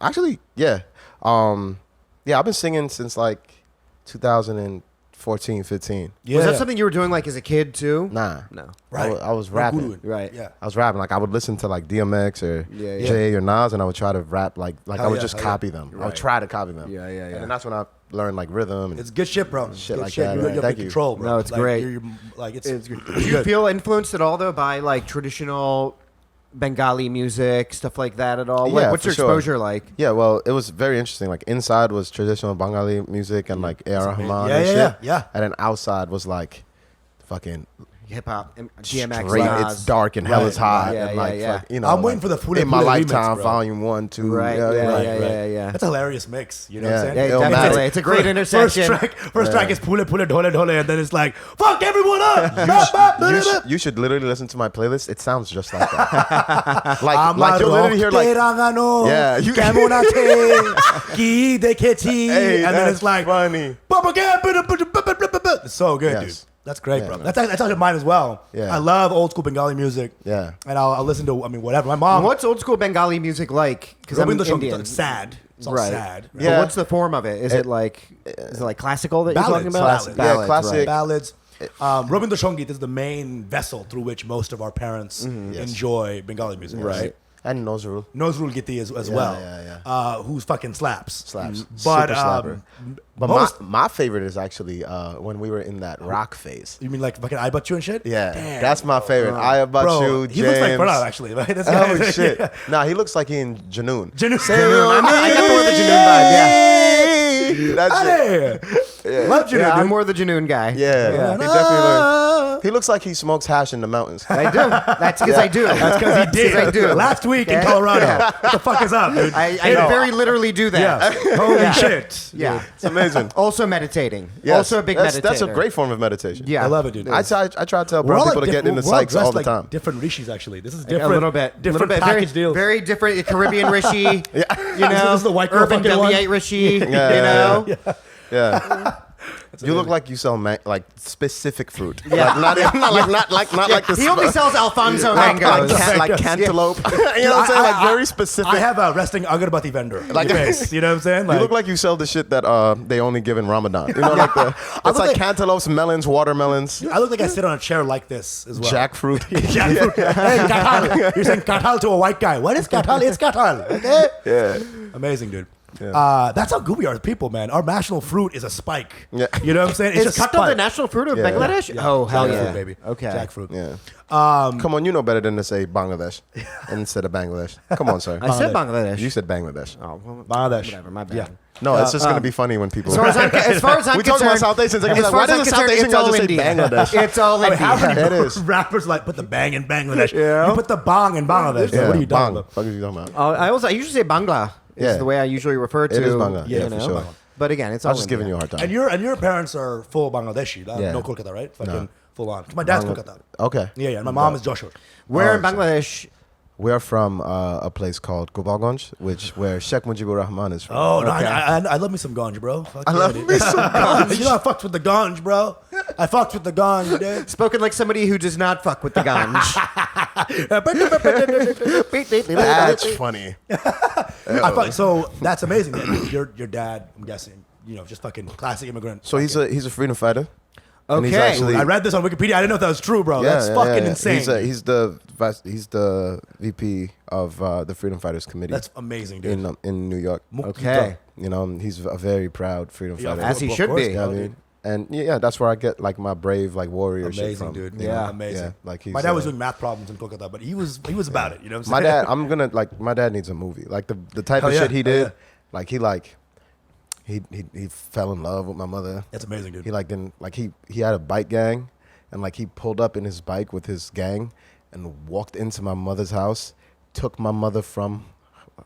Actually, yeah. I've been singing since like 2014, 15. Yeah. Was that something you were doing like as a kid too? Nah. No. Right. I was rapping. Right. Yeah. I was rapping. Like I would listen to like DMX or Jay or Nas, and I would try to rap like I would just copy them. Right. I would try to copy them. Yeah. And then that's when I learned like rhythm. And It's good shit, bro. Shit good like shit. that, You're right. in Thank you. control, bro. No, it's like, great. You're like it's Do you feel influenced at all though by like traditional Bengali music, stuff like that at all? Yeah, What's your for sure. exposure like? Yeah, well, it was very interesting. Like inside was traditional Bengali music and like A.R. Rahman Yeah, and yeah, shit. yeah. And then outside was like fucking Hip hop, DMX, straight. Nas. It's dark and hell is hot. Yeah, and yeah, like, yeah. fuck, you know, I'm waiting like, for the Fule In My Fule Lifetime, remix, bro. Volume 1, 2. Right, yeah. That's a hilarious mix. You know Yeah. what I'm Yeah, saying? definitely. It's a great intersection. First track is Pule Pule Dhole Dhole, and then it's like, fuck everyone up. You should literally listen to my playlist. It sounds just like that. like you'll literally hear like, yeah, you- Ki dekhechi, Hey, and then it's like, funny. it's so good, Yes. dude. That's great, bro. man. That's actually mine as well. Yeah. I love old school Bengali music. Yeah. And I'll listen to, whatever. My mom. What's old school Bengali music like? Because I'm Indian. It's sad. It's all Right. sad. But Yeah. what's the form of it? Is it like classical that you're talking Ballads. about? Ballads. Yeah, classic. Ballads. Rabindra Sangeet is the main vessel through which most of our parents enjoy Bengali music. Right. And Nozrul. Nozrul Giti as well. Yeah. Who's fucking slaps. Slaps. But, Super slapper. But most- my favorite is actually when we were in that rock phase. You mean like fucking I But You and shit? Yeah, Damn, that's my favorite. I About bro, You, he looks like James. Pranav, actually. Right? This guy Oh is- shit! Yeah. Nah, he looks like he in Janoon. Janoon. I got more the Janoon vibe, yeah. That's it. Hey! Love Janoon, Yeah, I'm dude. more the Janoon guy. Yeah, he definitely. He looks like he smokes hash in the mountains. I do. That's because I do. That's because he did. I do. Last week in Okay. Colorado. Yeah. What the fuck is up, dude? I very literally do that. Yeah. Holy Yeah. shit. Yeah. It's amazing. Also meditating. Yes, Also a big meditator. That's a great form of meditation. Yeah. I love it, dude. I try to tell We're all brown people to like get into we're all psychs dressed all the like time. different rishis, actually. This is A different. little bit. Different little bit. package deals. Very different. Caribbean Rishi. You know, This is the white girl urban fucking one. Deliite Rishi. Yeah, you know. Yeah. You look like you sell like specific fruit. Yeah, not like this. He only sells Alfonso mangoes, like cantaloupe. You know what I'm saying? Like very specific. I have a resting agarbati vendor. Like face. You know what I'm saying? You look like you sell the shit that they only give in Ramadan. You know, like it's like cantaloupes, melons, watermelons. I look like I sit on a chair like this as well. Jackfruit. Jackfruit. Hey, katal. You're saying katal to a white guy. What is katal? It's katal. Okay? Yeah. Amazing, dude. Yeah. That's how good we are as people, man. Our national fruit is a spike. Yeah. You know what I'm saying? Is katal the national fruit of Bangladesh? Yeah. Oh, hell Jackfruit, yeah. baby. Okay. Jackfruit. Yeah. Come on, you know better than to say Bangladesh instead of Bangladesh. Come on, sir. I said Bangladesh. You said Bangladesh. Oh, well, Bangladesh. Whatever, my bad. Yeah. No, it's just gonna be funny when people. As far as I'm we talk about concerned, South Asians. They're gonna be as like, far why as I'm does the South concerned, Asian it's guy all just say India. Bangladesh? It's all I mean, how India. many It is. rappers like put the bang in Bangladesh? Yeah. You put the bong in Bangladesh. Yeah, What are you talking bang. about? What are you talking about? I usually say Bangla. Is Yeah. the way I usually refer to. It is Bangla. you Yeah, know? for sure. But again, it's I all was just India. giving you a hard time. And your parents are full Bangladeshi. Yeah. No Kolkata, right? Fucking full on. My dad's Kolkata. Okay. Yeah. My mom is Joshua. Where in Bangladesh? We're from a place called Gopalganj, where Sheikh Mujibur Rahman is from. Oh, no, Okay. I love me some ganj, bro. Fuck I yeah, love dude. me some ganj. You know I fucked with the ganj, bro. I fucked with the ganj, dude. Spoken like somebody who does not fuck with the ganj. That's funny. So that's amazing. That your dad, I'm guessing, just fucking classic immigrant. So he's a freedom fighter. And he's Okay. actually, I read this on Wikipedia. I didn't know if that was true, bro. That's fucking insane. He's the VP of the Freedom Fighters Committee. That's amazing, dude. in New York. Okay. You know, he's a very proud freedom fighter. As he Of should course, be. You know what I mean? And yeah, that's where I get like my brave like warrior shit Amazing, from. dude. you Yeah. know? Amazing. Yeah, like he's, My dad was doing math problems in Kolkata, but he was about it. You know what I'm my saying? dad. My dad needs a movie. Like the type Hell of yeah, shit he hell did. yeah. He fell in love with my mother. That's amazing, dude. He had a bike gang, and like he pulled up in his bike with his gang, and walked into my mother's house, took my mother from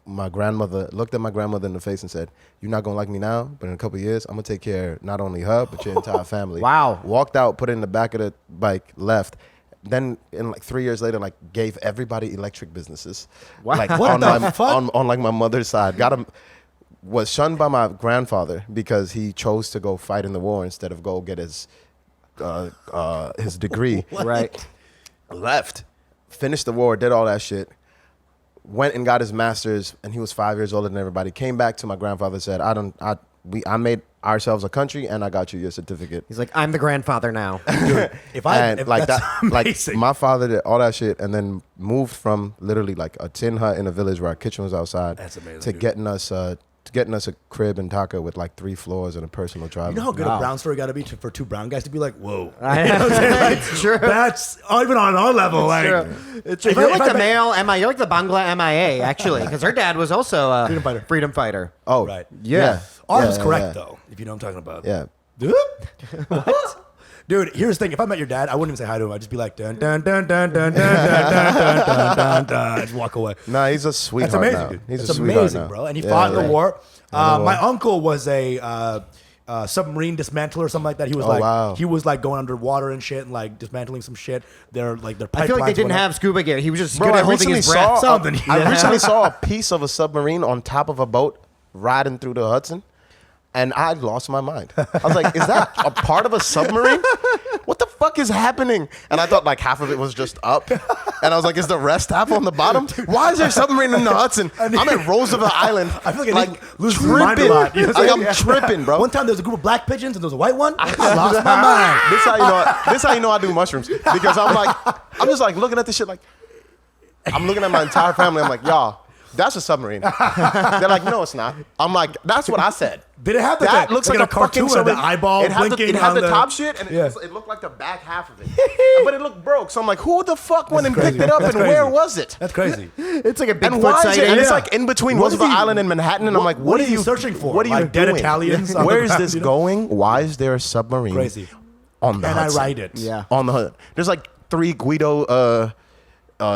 my grandmother, looked at my grandmother in the face and said, "You're not gonna like me now, but in a couple of years, I'm gonna take care of not only her but your entire family." Wow. Walked out, put it in the back of the bike, left. Then, in like 3 years later, like gave everybody electric businesses. Wow. Like What on the my fuck? on like my mother's side. Got him. Was shunned by my grandfather because he chose to go fight in the war instead of go get his degree. Right. Left, finished the war, did all that shit. Went and got his master's, and he was 5 years older than everybody. Came back to my grandfather, said, I made ourselves a country, and I got you your certificate." He's like, I'm the grandfather now. If Like that's that, like amazing. my father did all that shit, and then moved from literally like a tin hut in a village where our kitchen was outside. That's amazing, To dude. getting us a crib in Dhaka with like 3 floors and a personal driveway. You know how good Wow. a brown story got to be for two brown guys to be like, whoa. I know. It's true. That's even on our level. Like, It's if true. You're I- like if the I- male MIA. You're like the Bangla MIA, actually, because her dad was also a Freedom fighter. freedom fighter. Oh, Right. Yeah. Ours Yeah, is yeah, correct, yeah. though, if you know what I'm talking about. Yeah. Dude? Dude, here's the thing. If I met your dad, I wouldn't even say hi to him. I'd just be like, dun, dun, dun, dun, dun, dun, dun, dun, dun, dun, dun. Just walk away. Nah, he's a That's sweetheart amazing, now. dude. He's That's a sweetheart amazing, now. bro. And he Yeah, fought in yeah. the war. In the My war. uncle was a submarine dismantler or something like that. He was wow. he was like going underwater and shit and like dismantling some shit. Their pipelines. I feel like they didn't went up. have scuba gear. He was just Bro, good I at holding recently his breath. saw Something. I recently saw a piece of a submarine on top of a boat riding through the Hudson, and I lost my mind. I was like, "Is that a part of a submarine? What the fuck is happening?" And I thought like half of it was just up, and I was like, "Is the rest half on the bottom? Why is there a submarine in the Hudson? I'm at Roosevelt Island. I feel like I lose my mind a tripping. lot. You know what I'm Like saying? I'm tripping, bro." One time there was a group of black pigeons and there was a white one. I lost my mind. This how you know I do mushrooms, because I'm just like looking at this shit like I'm looking at my entire family. I'm like, "Y'all, that's a submarine." They're like, "No, it's not." I'm like, "That's what I said." Did it have That looks like a a fucking cartoon with the submarine. eyeball It had blinking it had on the top shit, and Yeah. it looked like the back half of it, but it looked broke. So I'm like, "Who the fuck went and crazy. picked it up, That's and crazy. where was it?" That's crazy. It's like a And Bigfoot why is sighting. it? And it's Yeah. like in between What is Roosevelt he- Island and Manhattan, and I'm like, what "What is are he you searching for? What are you Like dead doing? Italians on the Where is ground, this you know? going? Why is there a submarine Crazy. on the And I Hudson? write it. Yeah. On the hood. There's like 3 Guido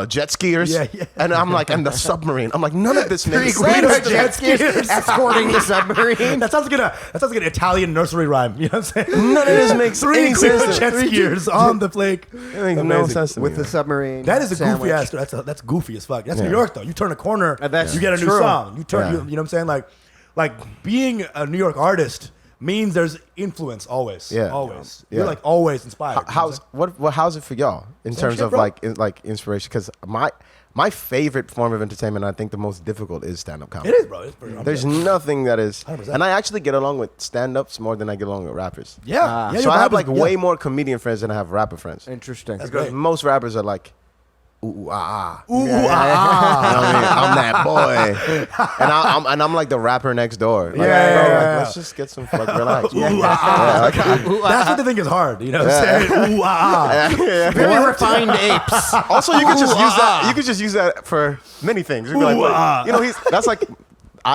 jet skiers. Yeah. And I'm like, and the submarine. I'm like, none of this makes Guido sense. jet skiers escorting the submarine. That sounds like an Italian nursery rhyme. You know what I'm saying? None of this makes any sense. to me. jet skiers on the flake. It makes no Amazing. sense to With me. the submarine. That is a sandwich. goofy ass. That's goofy as fuck. That's New Yeah. York though. You turn a corner, That's you get a new true. song. You turn. Yeah. You know what I'm saying? Like being a New York artist. means there's influence always. Yeah. Always. Yeah. You're like always inspired. How's it for y'all in terms shit, of bro. like inspiration? Because my favorite form of entertainment, I think the most difficult, is stand-up comedy. It is, bro. There's nothing that is, 100%. and I actually get along with stand-ups more than I get along with rappers. Yeah. So I have like way more comedian friends than I have rapper friends. Interesting. That's Because great. most rappers are like, ooh, ah, ah. Ooh, You know what I mean? I'm that boy, and I'm like the rapper next door. Like, Yeah. bro, like, let's just get some fuck relax. Ooh, That's what they think is hard. You know what I'm saying? Ooh, Very refined apes. Also, you could just use that. You could just use that for many things. You'd be like, Ooh, you know, that's like.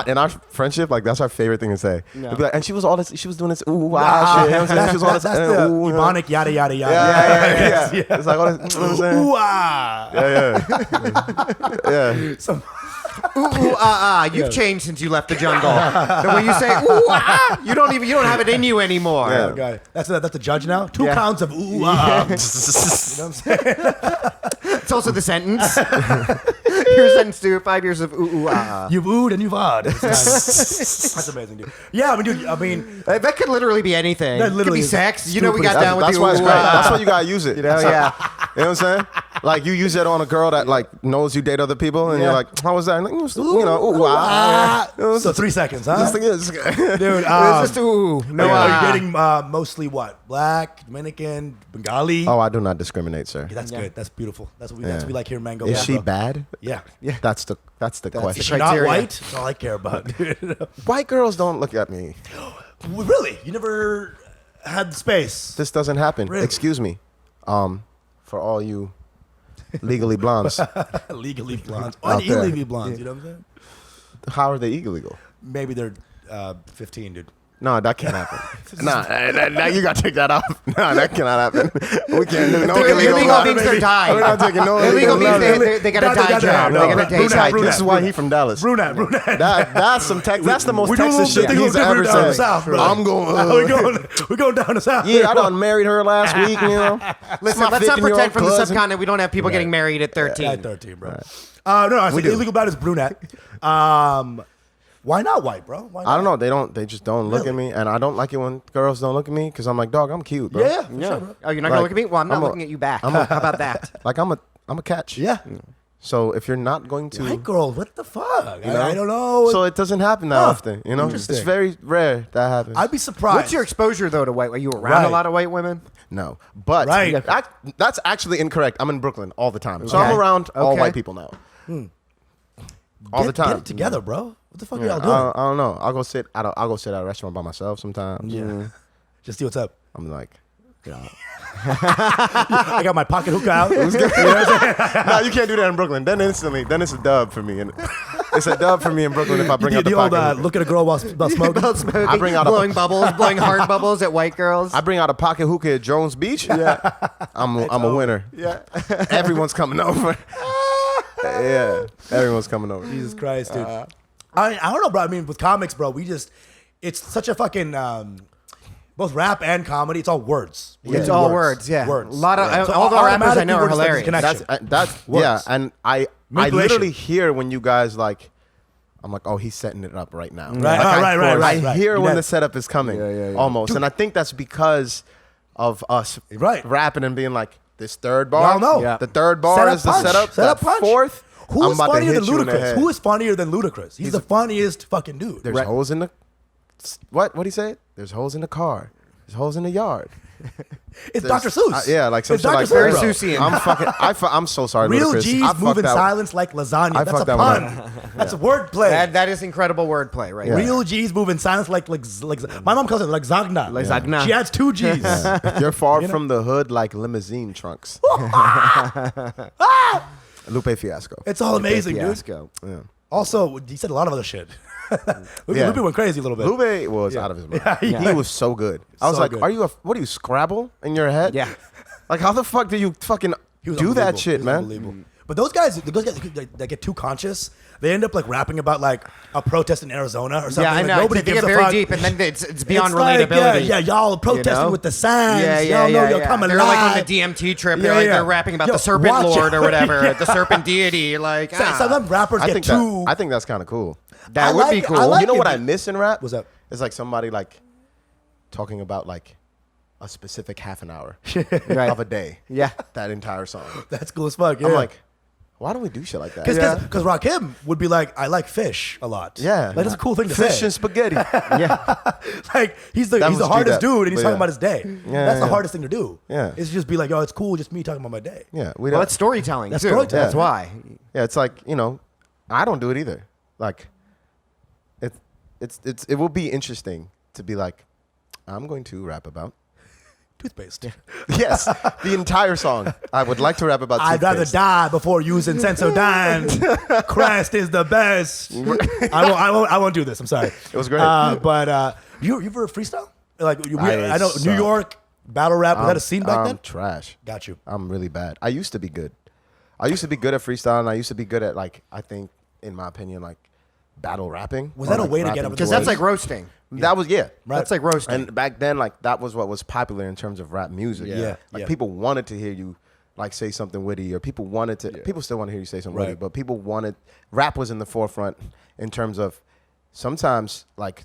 In our friendship, like that's our favorite thing to say. Yeah. It'd be like, and she was doing this ooh ah shit. You know what I'm saying? She was all That's this, the ooh, you know? Ebonic yada yada yada. Yeah. It's like all this, you know what I'm saying? Ooh, ah. Yeah. Some- You've changed since you left the jungle. The way you say ooh ah, you don't have it in you anymore. Yeah. Okay. That's the judge now. 2 Yeah. counts of ooh ah. You know what I'm saying? It's also the sentence. You're sentenced to 5 years of ooh ah. You've oohed and you've awed. That's amazing, dude. Yeah, I mean, That could literally be anything. That It could literally be is sex. You know, we got stupid. down with That's the why it's ooh great. ah. That's why you gotta use it. You know, yeah. You know what I'm saying? Like you use it on a girl that like knows you date other people, and you're like, "How was that?" And like, you know, ooh, ah. You know, so 3 seconds, huh? just like, yeah, just- Dude, It's just ooh. No, are ah. you dating mostly what? Black, Dominican, Bengali? Oh, I do not discriminate, sir. Yeah, that's good. That's beautiful. That's what Yeah. we like here in Mango. Is Yeah, she bro. bad? Yeah. That's the question. Is she not criteria. white? That's all I care about. dude. White girls don't look at me. Really? You never had the space? This doesn't happen. Really? Excuse me. For all you legally blondes, Legally blondes. Out Or there. illegally blondes, you know what I'm saying? how are they illegal? Maybe they're 15, dude. No, that can't happen. Nah, you gotta take that off. Nah, that cannot happen. We can't do no They're illegal. illegal love. means they're We're dying. not taking no Illegal means love. they got a dye job. They got a day Brunette, side. brunette. This is why he from Dallas. Brunette. That's some That's the most We do a little Texas shit thing a he's little ever different down the said. south, bro. I'm going. We're going down the south. Yeah, I done married her last week. You know. Listen, My let's not 15-year-old pretend from the cousin. subcontinent we don't have people getting married at 13. Yeah, 13, bro. No, I said do. illegal blonde is brunette. Why not white, bro? Why not? I don't know. They just don't look at me, and I don't like it when girls don't look at me because I'm like, dog, I'm cute, bro. Yeah, for sure, bro. Oh, you're not gonna Like, look at me? Well, I'm not I'm a- looking at you back. How about that? Like I'm a catch. Yeah. So if you're not going to, White girls, what the fuck? I don't know. so it doesn't happen that often. You know, it's Interesting. very rare that happens. I'd be surprised. What's your exposure though to white? Are you around Right. a lot of white women? No, but Right. that's actually incorrect. I'm in Brooklyn all the time, so I'm Okay. around all Okay. white people now. All the time. Get it together, bro. What the fuck are Yeah, y'all doing? I don't know. I'll go sit at a restaurant by myself sometimes. Yeah. Just see what's up. I'm like, yeah. I got my pocket hookah out. No, you can't do that in Brooklyn. Then it's a dub for me. And it's a dub for me in Brooklyn if I bring out the the old pocket. look at a girl while smoking. About smoking, I bring out blowing bubbles, blowing hard bubbles at white girls. I bring out a pocket hookah at Jones Beach. Yeah, I'm a winner. Yeah. Everyone's coming over. Yeah, everyone's coming over. Jesus Christ, dude. I don't know, bro. I mean, with comics, bro, it's such a fucking both rap and comedy. It's all words. It's all words, yeah. Words. A lot of So all the rappers I know are automatically words like hilarious. connection. That's Words. yeah, and I Manipulation. literally hear when you guys like. I'm like, oh, he's setting it up right now. Right, Like, right. I hear You when know- the setup is coming, yeah. almost, and I think that's because of us Right. rapping and being like, this third bar, Y'all know. Yeah. the third bar Set up is the punch. setup. Set up that punch. fourth, Who I'm is about to funnier hit than you in the Ludacris? head. Who is funnier than Ludacris? He's the funniest fucking dude. There's holes in the what? What he say? There's holes in the car. There's holes in the yard. It's Dr. Seuss. Yeah, like some It's shit Dr. like Seuss, that. bro. Seussian. I'm fucking. I'm so sorry, Real Ludacris. G's I fucked move in that- silence like lasagna. I That's a fucked that one pun. That's a wordplay. That is incredible wordplay, right? Yeah. Real G's move in silence like my mom calls it lasagna. Lasagna. She adds 2 G's. You're far from the hood like limousine trunks. Lupe Fiasco. It's all amazing, dude. Fiasco. Yeah. Also, he said a lot of other shit. Yeah. Lupe went crazy a little bit. Lupe was out of his mind. Yeah. He was so good. I was So like, good. what are you, Scrabble in your head? Yeah. Like, how the fuck do you fucking He was do that unbelievable. shit, He was man? unbelievable. But those guys that get too conscious, they end up like rapping about like a protest in Arizona or something. Yeah, I like, know. Nobody They gives get a very fuck. deep, and then it's beyond It's like, relatability. yeah, y'all protesting You know? with the signs. Yeah, y'all know you're yeah. coming They're live. like on the DMT trip. They're Yeah, like yeah. they're rapping about Yo, the Serpent watch Lord it. or whatever, Yeah. the Serpent Deity. You're like, Some rappers I get think too. I think that's kind of cool. that I would be like- cool. I like You know it, what I but- miss in rap? What's up? It's like somebody like talking about like a specific half an hour Right. of a day. Yeah. That entire song. That's cool as fuck. Yeah. I'm like, why don't we do shit like that? Because Rakim would be like, I like fish a lot. Yeah. Like, that's a cool thing to Fish say. and spaghetti. Yeah. Like, he's the That was hardest do that. dude, and he's But talking yeah. about his day. Yeah, That's the yeah. hardest thing to do. Yeah. It's just be like, yo, it's cool, just me talking about my day. Yeah. Well, that's storytelling. That's too. storytelling. That's why. Yeah, it's like, you know, I don't do it either. Like, it will be interesting to be like, I'm going to rap about. Toothpaste. Yes, the entire song. I would like to rap about I'd rather toothpaste. die before using Sensodyne. Christ is the best. I won't do this. I'm sorry. It was great. But you ever freestyle? Like I know suck. New York battle rap. Was that a scene back then? Trash. Got you. I'm really bad. I used to be good. I used to be good at freestyle, and I used to be good at, like, I think, in my opinion, like, battle rapping. Was or, that a like, way to get rapping up? Because to that's words. like roasting. That was, yeah. Right. That's like roasting. And back then, like, that was what was popular in terms of rap music. Yeah. Like, Yeah. people wanted to hear you, like, say something witty, or people wanted to, people still want to hear you say something Right. witty, but people wanted, rap was in the forefront in terms of sometimes, like,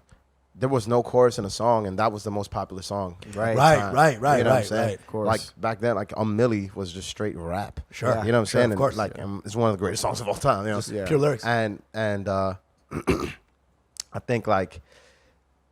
there was no chorus in a song, and that was the most popular song. Right. Right, time. right, You know what I'm right, saying? right. Of course. Like, back then, like, Millie was just straight rap. Sure. You know what I'm Sure, saying? of course. And, like, it's one of the greatest songs of all time. You know? Just pure lyrics. And I think, like,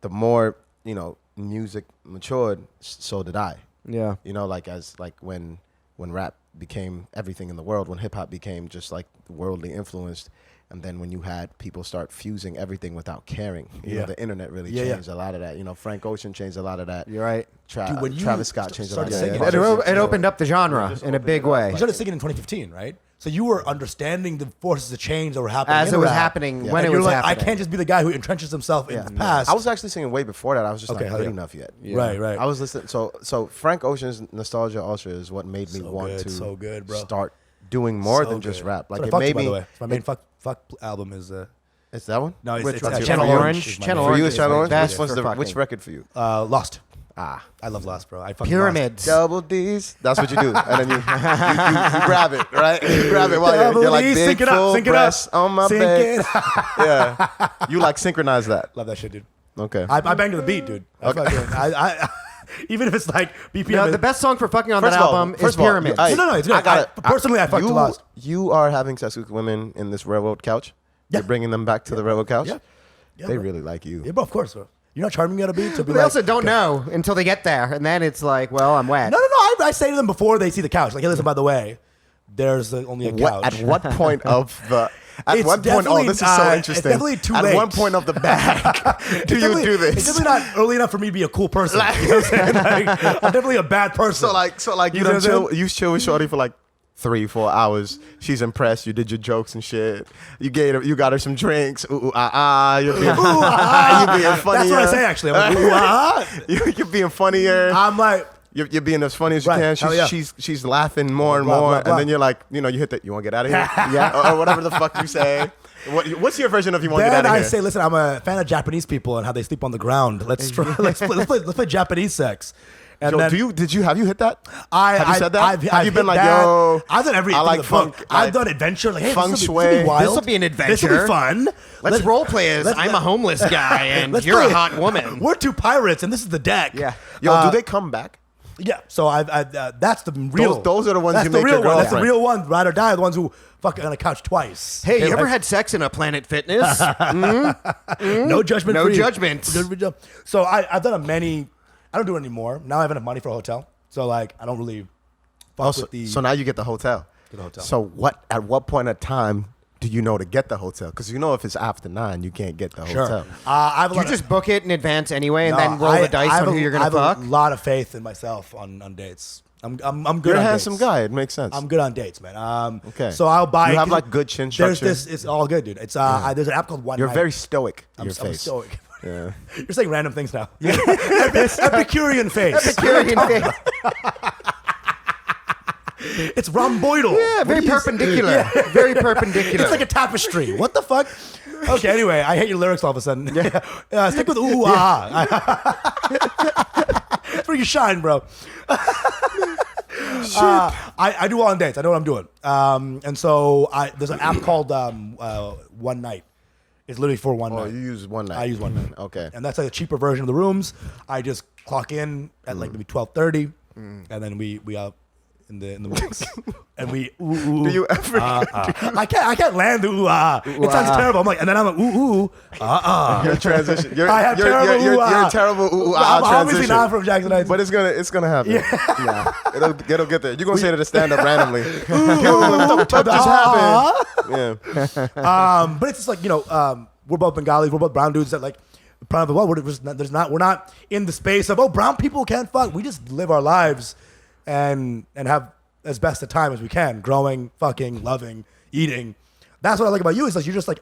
the more, you know, music matured, so did I. Yeah. You know, like, as, like, when rap became everything in the world, when hip-hop became just, like, worldly influenced, and then when you had people start fusing everything without caring. You know, the internet really changed a lot of that. You know, Frank Ocean changed a lot of that. You're right. Dude, when you Travis Scott changed a lot of started that. singing- It opened up the genre in a big way. You started singing in 2015, right? So you were understanding the forces of change that were happening As in it was rap. happening, And when it you're was like, happening. I can't just be the guy who entrenches himself in the past. I was actually singing way before that. I was just Okay, not hell good yeah. enough yet. Right, right. I was listening. So Frank Ocean's Nostalgia Ultra is what made me want to so good, bro. start doing more So than just good. rap. Like, That's it what I fucked made to, by me. the way. My main fuck album is It's that one. no, Which it's one's your Channel favorite? Orange. is my Channel main. For you, Orange it's Channel is Orange. best Which one's for which fucking- record for you? Lost. Ah, I love Lost, bro. I fucking Pyramids. Double D's. That's what you do, and then you grab it, right? You grab it while you're like Double D's, big sync it up, full sync it up. breasts on my Sync bed. it. Yeah, you like synchronize that. Love that shit, dude. Okay. I bang to the beat, dude. I even if it's like BPM. No, the best song for fucking on that First of all- album first is of all, Pyramids. No, it's good. Personally, I fucked you, to Lost. You are having sex with women in this railroad couch. Yeah. You're bringing them back to the railroad couch. Yeah. Yeah, They bro. really like you. Yeah, bro, of course, bro. You're not charming me on a beat to be They like. also don't know until they get there, and then it's like, well, I'm wet. No. I say to them before they see the couch. Like, hey, listen, by the way, there's only a couch. At what point of the? At It's what point? Oh, definitely, this is so it's interesting. definitely too At late. what point of the bag do you do this? It's definitely not early enough for me to be a cool person. You know what I'm saying? Like, I'm definitely a bad person. So like you know don't what I'm chill. saying? You chill with Shorty for like 3-4 hours. She's impressed. You did your jokes and shit. You got her some drinks. Ooh, you're being, you're being funnier. That's what I say, actually. I'm like, ooh, You're being funnier. I'm like, You're being as funny as you Right. can. Hell yeah. She's laughing more and Blah, more, blah, blah. and then you're like, you hit that. You want to get out of here? Yeah, or whatever the fuck you say. What's your version of you want to get then out of I here? say, listen, I'm a fan of Japanese people and how they sleep on the ground. Let's play Japanese sex. And Yo, then have you hit that? Have you said that? I've Have you been hit like, that. yo? I've done everything. I like in the book. funk. I've done adventure. Like, hey, feng this will shui. be wild. This'll be an This will adventure. be fun. Let's role play as let's- I'm a homeless guy and let's you're play a it. hot woman. We're two pirates and this is the deck. Yeah. Yo, do they come back? Yeah. So that's the real. Those are the ones that's you the make real your one. That's the girlfriend. real one. Ride or die. The ones who fuck on a couch twice. Hey, you like, ever had sex in a Planet Fitness? no judgment? No free. judgment. So I've done many. I don't do it anymore. Now I have enough money for a hotel. So like I don't really. Fuck with the, So now you get the hotel. Get the hotel. So at what point of time do you know to get the hotel? Because if it's after 9, you can't get the Sure. hotel. I have a You lot of- just book it in advance anyway, and No, then roll the dice on who you're I gonna fuck. have a lot of faith in myself on dates. I'm good. You're a on handsome dates. guy. It makes sense. I'm good on dates, man. Okay. So I'll buy. You have, like, good chin There's structure? this. It's all good, dude. It's there's an app called One You're Night. very stoic. I'm your I'm face. stoic. Yeah. You're saying random things now. Epicurean face. Epicurean face. It's rhomboidal. Yeah, very perpendicular. Very perpendicular. It's like a tapestry. What the fuck? Okay, anyway, I hate your lyrics all of a sudden. Stick with ooh ah. That's where you shine, bro. I do all on dates. I know what I'm doing. And so there's an app called One Night. It's literally for one Oh, night. you use one night. I use one night. Okay. And that's like a cheaper version of the rooms. I just clock in at like maybe 12:30, and then we out in the mix, and we Do you ever? I can't land the It sounds terrible. I'm like, and then I'm like Your transition. I have terrible you're a terrible I'm obviously transition. not from Jackson Heights, But it's gonna happen. Yeah. It'll get there. You're gonna say to the stand up randomly. what just happened? Yeah. but it's just like we're both Bengalis, we're both brown dudes that like. Proud of we're not in the space of brown people can't fuck. We just live our lives and have as best a time as we can, growing, fucking, loving, eating. That's what I like about you. Is like you're just like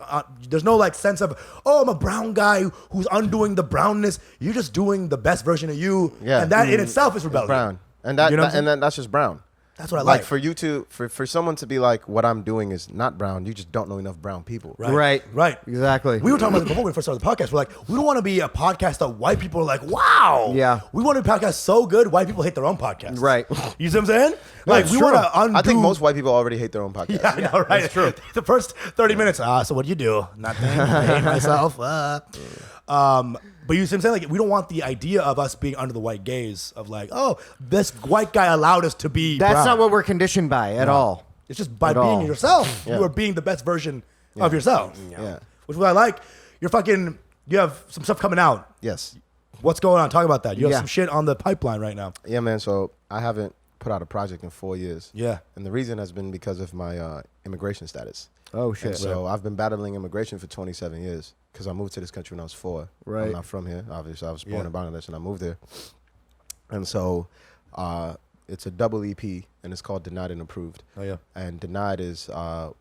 there's no like sense of I'm a brown guy who's undoing the brownness. You're just doing the best version of you, and that in itself is rebellion. Brown, and that's just brown. That's what I like. For you to for someone to be like, what I'm doing is not brown. You just don't know enough brown people. Right. Exactly. We were talking about this before we first started the podcast. We're like, we don't want to be a podcast that white people are like, wow. Yeah. We want to be a podcast so good, white people hate their own podcast. Right. You see what I'm saying? Like, we want to undo. I think most white people already hate their own podcast. Yeah, I know, right? That's true. The first 30 minutes, so what do you do? Nothing. I hate myself. But you see what I'm saying? Like, we don't want the idea of us being under the white gaze of like, this white guy allowed us to be That's brown. not what we're conditioned by at all. It's just by At being all. yourself. Yeah. You are being the best version of yourself. Yeah. Which is what I like. You have some stuff coming out. Yes. What's going on? Talk about that. You have Yeah. some shit on the pipeline right now. Yeah, man. So I haven't put out a project in 4 years. Yeah. And the reason has been because of my immigration status. Oh And shit. so I've been battling immigration for 27 years because I moved to this country when I was 4. Right. I'm not from here. Obviously, I was born Yeah. in Bangladesh and I moved there. And so it's a double EP and it's called Denied and Approved. Oh, yeah. And Denied is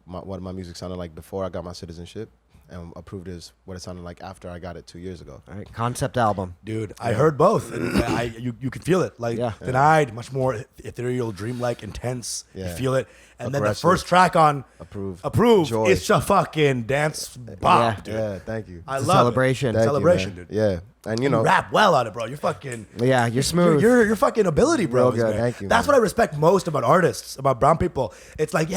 what my music sounded like before I got my citizenship. And Approved is what it sounded like after I got it 2 years ago. All right. Concept album. Dude, I heard both. And you can feel it. Like, Yeah. Denied, much more ethereal, dreamlike, intense. You Yeah. feel it. And then the Aggressive. first track on Approved. Joy. it's a fucking dance bop, Yeah. dude. Yeah, thank you. I It's a love celebration. it. Thank you, Celebration, man. dude. Yeah. And You rap well on it, bro. You're fucking... Yeah, you're smooth. Your fucking ability, bro. Real is good. great. Thank you, That's man. what I respect most about artists, about brown people. It's like,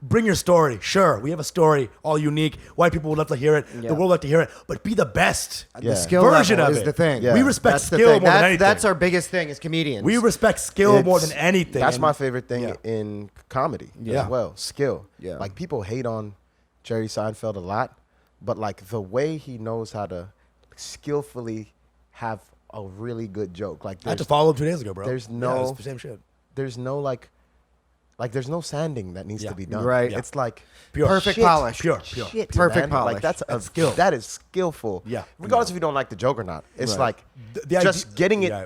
bring your story. Sure, we have a story, all unique. White people would love to hear it. Yeah. The world would like to hear it. But be the best. Yeah. The skill Version level of is it. the thing. Yeah. We respect That's the skill thing. more than anything. That's our biggest thing as comedians. We respect skill more It's- than anything. That's And- my favorite thing Yeah. in comedy Yeah. as well. Skill. Yeah. Like people hate on Jerry Seinfeld a lot, but like the way he knows how to skillfully have a really good joke. Like I had to there's, follow him 2 days ago, bro. there's Yeah, no- it's the same shit. there's no like there's no sanding that needs Yeah. to be done. Right. It's like Pure. Perfect shit. polish. Pure. Shit, Perfect man. polish. Like that's a skill. That is skillful. Yeah. Regardless if you don't like the joke or not. It's Right. like The just idea- getting it Yeah.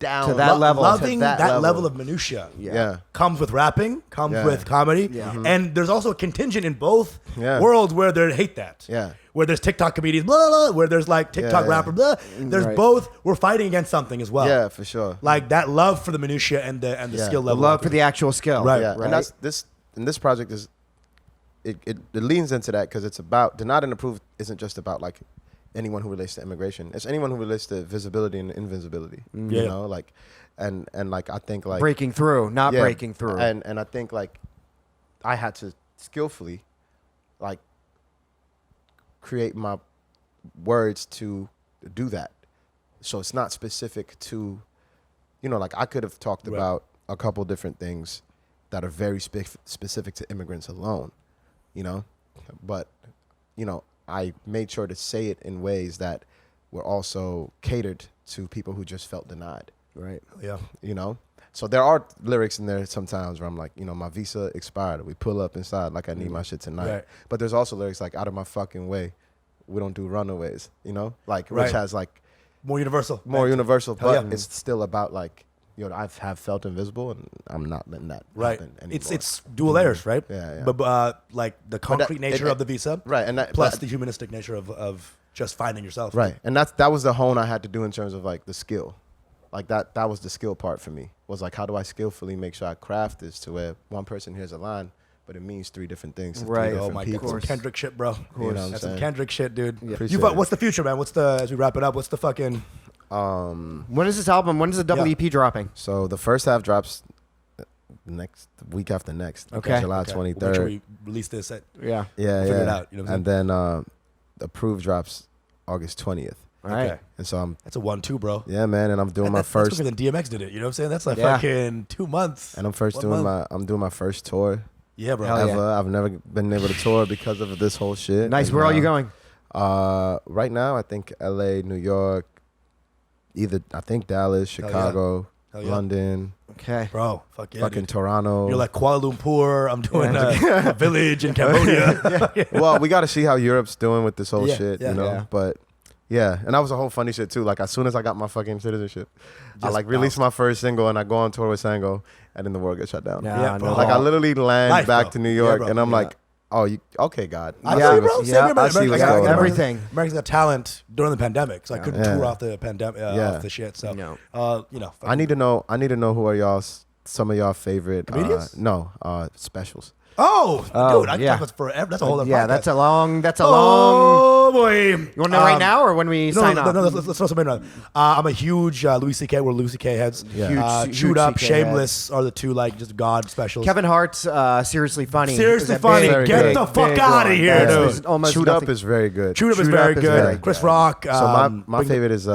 down To that level. Loving to that level of minutia. Yeah. Comes with rapping, comes Yeah. with comedy, Yeah. and there's also a contingent in both Yeah. worlds where they hate that. Yeah. Where there's TikTok comedians, blah, blah, blah, where there's like TikTok Yeah. rapper, blah. There's Right. both. We're fighting against something as well. Yeah, for sure. Like that love for the minutia and the Yeah. skill The level. Love for the actual skill. Right. Yeah, and that's this project is it leans into that because it's about Denied and Approved isn't just about like anyone who relates to immigration. It's anyone who relates to visibility and invisibility. Yeah. You know, like and like I think like breaking through, not yeah, breaking through. And I think like I had to skillfully like create my words to do that. So it's not specific to, like I could have talked Right. about a couple different things that are very specific to immigrants alone, but, I made sure to say it in ways that were also catered to people who just felt denied, right. Yeah. So there are lyrics in there sometimes where I'm like, my visa expired. We pull up inside like I need my shit tonight. Right. But there's also lyrics like out of my fucking way. We don't do runaways, like Right. which has like More universal. more universal, Hell but yeah. it's still about like, I have felt invisible and I'm not letting that Right. happen anymore. It's dual layers, right? Yeah, yeah. But like the concrete nature of the visa, right, and that, plus but- the humanistic nature of just finding yourself. right, and that was the hone I had to do in terms of like the skill, like that was the skill part for me, was like how do I skillfully make sure I craft this to where one person hears a line but it means 3 different things to 3 Right. different Oh my people. god, some Kendrick shit, bro. You know what I'm That's some saying? Kendrick shit, dude. Yeah. Appreciate You, it. what's the future, man? As we wrap it up, what's the fucking When is this album? When is the double Yeah. EP dropping? So the first half drops next week after next. Okay. July Okay. 23rd. We'll make sure we release this at Yeah. Yeah, figure yeah. it out, you know what I'm and then Approved drops August 20th. All right. Okay. And so That's a 1-2, bro. yeah, man, and I'm doing my That's first, quicker than DMX did it. You know what I'm saying? That's like Yeah. fucking 2 months. and I'm doing my first tour Yeah, bro. Hell ever. yeah. I've never been able to tour because of this whole shit. Nice. And, Where are you going? Right now, I think LA, New York, I think Dallas, Chicago, Hell yeah. London, Okay. Bro, fuck yeah. fucking Dude. Toronto. You're like Kuala Lumpur. I'm doing a village in Cambodia. Well, we got to see how Europe's doing with this whole Yeah, shit, yeah. you know. Yeah. But yeah, and that was a whole funny shit too. Like as soon as I got my fucking citizenship, I Just like released my first single and I go on tour with Sango, and then the world gets shut down. Yeah, Yeah, bro. no. Like I literally land Life, back bro. to New Yeah, York, bro. and I'm Yeah. like, oh, okay, God. I Yeah. see, bro. Yeah. Same here, man. I see what's America- going on. Everything. America's Got Talent during the pandemic, so I couldn't Yeah. tour off the pandemic, off the shit. So, No. you know, I need to know who are some of y'all favorite Comedians? specials. Oh, Oh, dude, I can yeah. talk about this forever. That's a whole other Yeah, podcast. that's a long. Oh boy! You want to know right now or when we sign off? No, let's throw something around. I'm a huge Louis C.K. We're Louis C.K. heads. Yeah. Huge Chewed Up, CK Shameless are the two like just God specials. Kevin Hart's Seriously Funny. Seriously is a funny. very Get good. the fuck big out of one. here, There's dude. almost Chewed Up nothing- is very good. Chewed Up is Chewed very Up is good. very Chris good. Rock. So my favorite is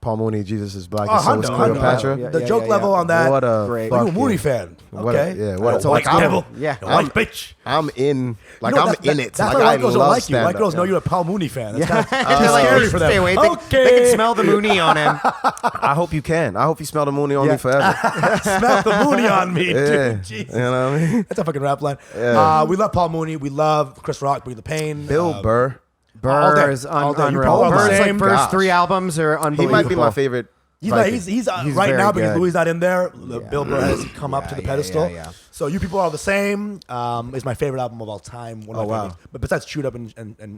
Paul Mooney, Jesus is Black, and so is Hundo. Cleopatra. Yeah, The yeah, joke yeah, level yeah. on that. What a Great. Are you a fucking- Mooney fan? What a- Okay. yeah, what a- That's a white like, I'm- devil. yeah. A white bitch. I'm in, like You know, I'm that's- in it. That's Like why I white girls don't love like you. stand-up. White girls know you're a Paul Mooney fan. That's Yeah. kind They're of like, scary you for should them. stay away. Okay. They can smell the Mooney on him. I hope you can. I hope you smell the Mooney on Yeah. me forever. Smell the Mooney on me, Yeah, dude. Jesus. you know what I mean. That's a fucking rap line. Yeah. We love Paul Mooney. We love Chris Rock, Bring the Pain. Bill Burr, all day. Burr is All day. You unreal. probably Burr's same. like first Gosh. 3 albums are he unbelievable. might be my favorite. He's Viking. he's He's right very now because good. Louis not in there. Bill Burr has come up to the yeah, pedestal. yeah. So You People Are the Same is my favorite album of all time. One of my Oh, wow. favorites. But besides Chewed Up and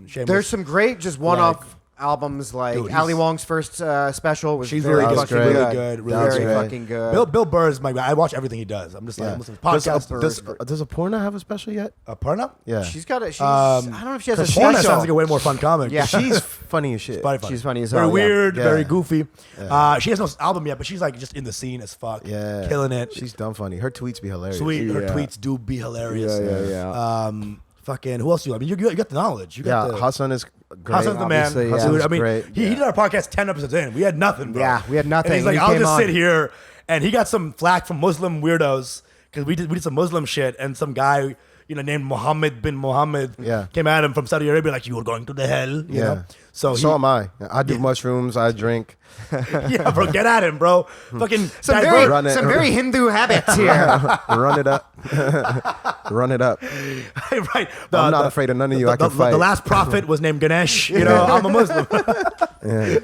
Shameless, There's some great just one-off albums like Dude, Ali he's- Wong's first special was She's very really fucking good, good. really good, really very good. fucking good. Bill Burr is my guy. I watch everything he does. I'm just like, Yeah. I'm listening to podcasts. Does Aporna have a special yet? Partner? Yeah, She's got it. I don't know if she has a Because Porn special. sounds like a way more fun comic. Yeah. she's funny as shit. Very funny. She's funny as Very hell, yeah. weird, Yeah. very goofy. She has no album yet, but she's like just in the scene as fuck. Yeah, Killing it. She's dumb funny. Her tweets be hilarious. Sweet. Her Yeah. tweets do be hilarious. Yeah. Fucking, who else do you? I mean, you got the knowledge. You got Yeah, the Hassan is great. Hassan's the man. obviously, yeah. Dude, I mean, Great. he did our podcast 10 episodes in. We had nothing, bro. Yeah, we had nothing. And he's like, He I'll came just on. sit here. And he got some flack from Muslim weirdos because we did some Muslim shit, and some guy, named Mohammed bin Mohammed Yeah. came at him from Saudi Arabia like, you were going to the hell, you Yeah. know? So am I. I do mushrooms. I drink. yeah, bro, get at him, bro. Fucking Some divert- Run it. very Hindu habits here. Run it up. Run it up. right. I'm not afraid of none of you. I can fight. The last prophet was named Ganesh. I'm a Muslim. Yeah.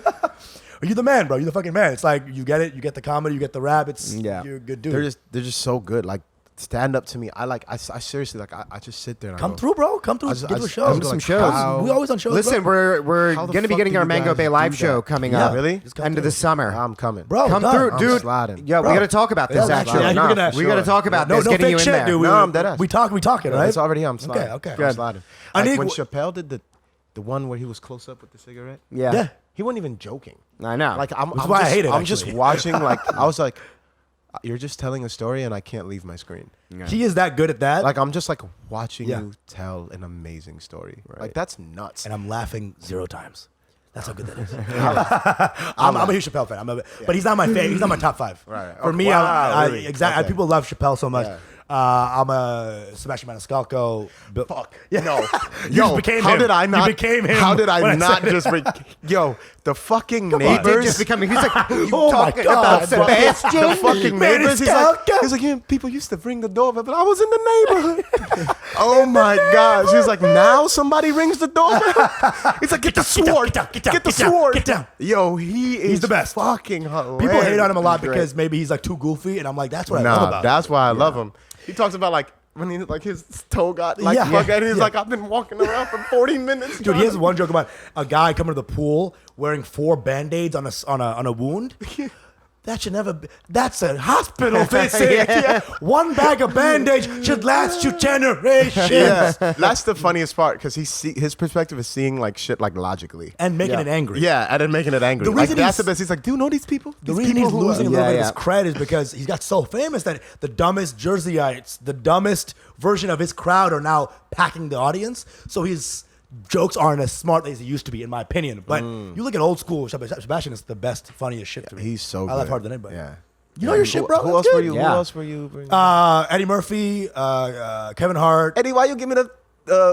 You're the man, bro. You're the fucking man. It's like you get it. You get the comedy. You get the rap. You're a good dude. They're just so good. Like stand up to me. I seriously like. I just sit there. And Come I go, through, bro. Come through. I just- Get I to a just- show. I Come was to some like, shows. how- We always on shows. Listen, bro. we're How the going to be fuck getting do our you Mango guys Bay live do show that? coming Yeah. up. Really? Just come End of through. the summer. I'm coming. Bro, Come done. through, I'm dude. sliding. Yeah, Bro. we got to talk about this Yeah, actually. yeah, you're gonna- We got to talk about No this. Getting fake you in shit, there. dude. No, I'm dead ass. We talking, right? It's already. I'm sliding. Okay. I'm sliding. I Like need- when Chappelle did the one where he was close up with the cigarette. Yeah. Yeah. He wasn't even joking. I know. Like I'm Which is why I hate it, I'm just actually. watching. Like I was like, you're just telling a story, and I can't leave my screen. He is that good at that. Like I'm just like watching Yeah. you tell an amazing story. Like that's nuts. and I'm laughing 0 times. That's how good that is. I'm a huge Chappelle fan. But he's not my favorite. He's not my top 5. Right. For Okay. me, Wow, really? exactly. Okay. People love Chappelle so much. Yeah. I'm a Sebastian Maniscalco. Fuck. Yeah. No. You Yo, just became how him. did I not? You became him. How did when I not said it. just? Yo, the fucking He did neighbors. just become. He's like, you Oh my talking God, about bro. Sebastian? The fucking neighbors. Maniscalco. He's like, yeah, people used to ring the doorbell, but I was in the neighborhood. Oh my gosh. He's like, now somebody rings the doorbell. He's like, get the sword. Get Get down, the get down, sword. get down. Yo, he's the best. Fucking hilarious. People hate on him a lot He's great. because maybe he's like too goofy, and I'm like, that's what I love Nah, about that's him. why I love him. He talks about like when he like his toe got like Yeah. fucked and he's Yeah. like, I've been walking around for 40 minutes. Dude, he has one joke about a guy coming to the pool wearing 4 Band-Aids on a wound. That should never be. That's a hospital visit. Yeah. 1 bag of Band-Aids should last you generations. Yeah, that's the funniest part because his perspective is seeing like shit like logically. And making it angry. Yeah, and then making it angry. The Like reason that's he's- the best. He's like, do you know these people? The These reason people he's who losing a are-" little bit Yeah, of his cred is because he's got so famous that the dumbest Jerseyites, the dumbest version of his crowd are now packing the audience. So he's jokes aren't as smart as they used to be, in my opinion. But you look at old school, Sebastian is the best, funniest shit to me. He's so good. I laugh harder than anybody. Yeah. You know your shit, bro. Who else That's were good. you? Yeah. Who else were you? Bringing? Eddie Murphy, Kevin Hart. Eddie, why you give me the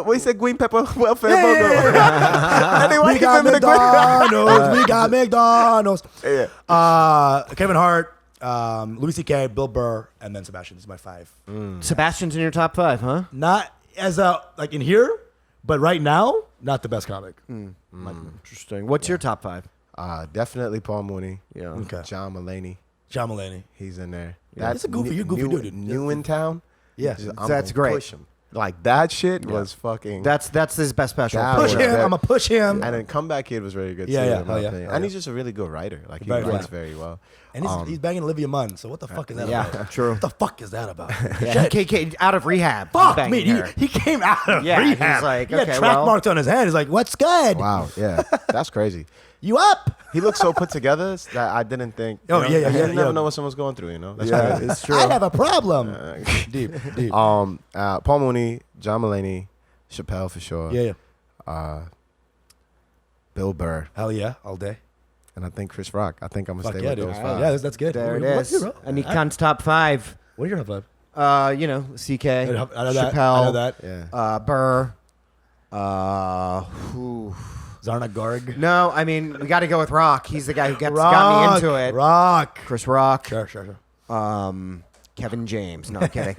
what you said, green pepper welfare burger? Eddie, why We you got give me the green? McDonald's. We got McDonald's. Yeah. Kevin Hart, Louis C.K., Bill Burr, and then Sebastian. This is my 5. Sebastian's in your top 5, huh? Not as a like in here, but right now, not the best comic. Interesting. What's your top 5? Definitely Paul Mooney. Yeah. Okay. John Mulaney. John Mulaney. He's in there. He's a goofy- you're a goofy dude. New in town. Yeah. That's great. Push him. Like that shit was fucking. That's his best special. That Push was him. very- I'm gonna push him. And then Comeback Kid was very good Yeah, too. yeah. in my Hell yeah. opinion. Hell And yeah. he's just a really good writer. Like he Very writes good. very well. And he's banging Olivia Munn. So what the fuck is that Yeah, about? true. What the fuck is that about? Yeah, he came out of rehab. Fuck banging me. her. He came out of Yeah, he was rehab. like, he had okay, track well- marks on his head. He's like, what's good? Wow. Yeah. That's crazy. You up? He looked so put together that I didn't think. Oh, you know, yeah, you yeah, never yeah. know what someone's going through. You know. That's Yeah, crazy. it's true. I have a problem. Deep. Paul Mooney, John Mulaney, Chappelle for sure. Yeah, yeah. Bill Burr, Hell yeah. All day. and I think Chris Rock. I think I'm gonna Fuck stay yeah, with dude. those Yeah, 5. that's good. There it What's is. your, bro? Anik Khan's top 5. What are your top 5? CK, I know that. Chappelle, I know that. Yeah. Burr. Zarna Garg. No, I mean we got to go with Rock. He's the guy who got me into it. Rock. Chris Rock. Sure. Kevin James. No, I'm kidding.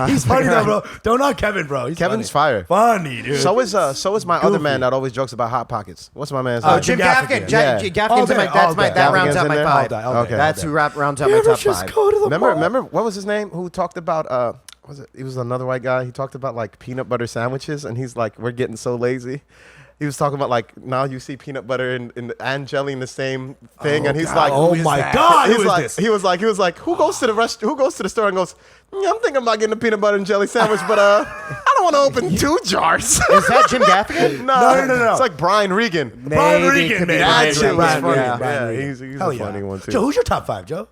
He's funny though, bro. Don't knock Kevin, bro. He's Kevin's funny. fire. Funny, dude. So is my other Goofy. man that always jokes about hot pockets. What's my man's Oh, name? Jim Jim Gaffigan. Gaffigan. Yeah. Gaffigan's All in day, my, all day. that rounds Gaffigan's out in my there? 5. All day. That's who rounds out You my ever top just 5. go to the mall? Remember what was his name? Who talked about was it? He was another white guy. He talked about like peanut butter sandwiches, and he's like, we're getting so lazy. He was talking about like now you see peanut butter and jelly in the same thing, and he's God. like, Oh who is my that? God, He's who is like, this? He was like, who goes to the store and goes, I'm thinking about getting a peanut butter and jelly sandwich, but I don't want to open 2 jars. Is that Jim Gaffigan? No. It's like Brian Regan. Brian Maybe, Regan, could be man. That Brian shit Regan. was Brian funny. Regan. Yeah, Regan. he's Hell a yeah. funny one too. Joe, who's your top 5, Joe?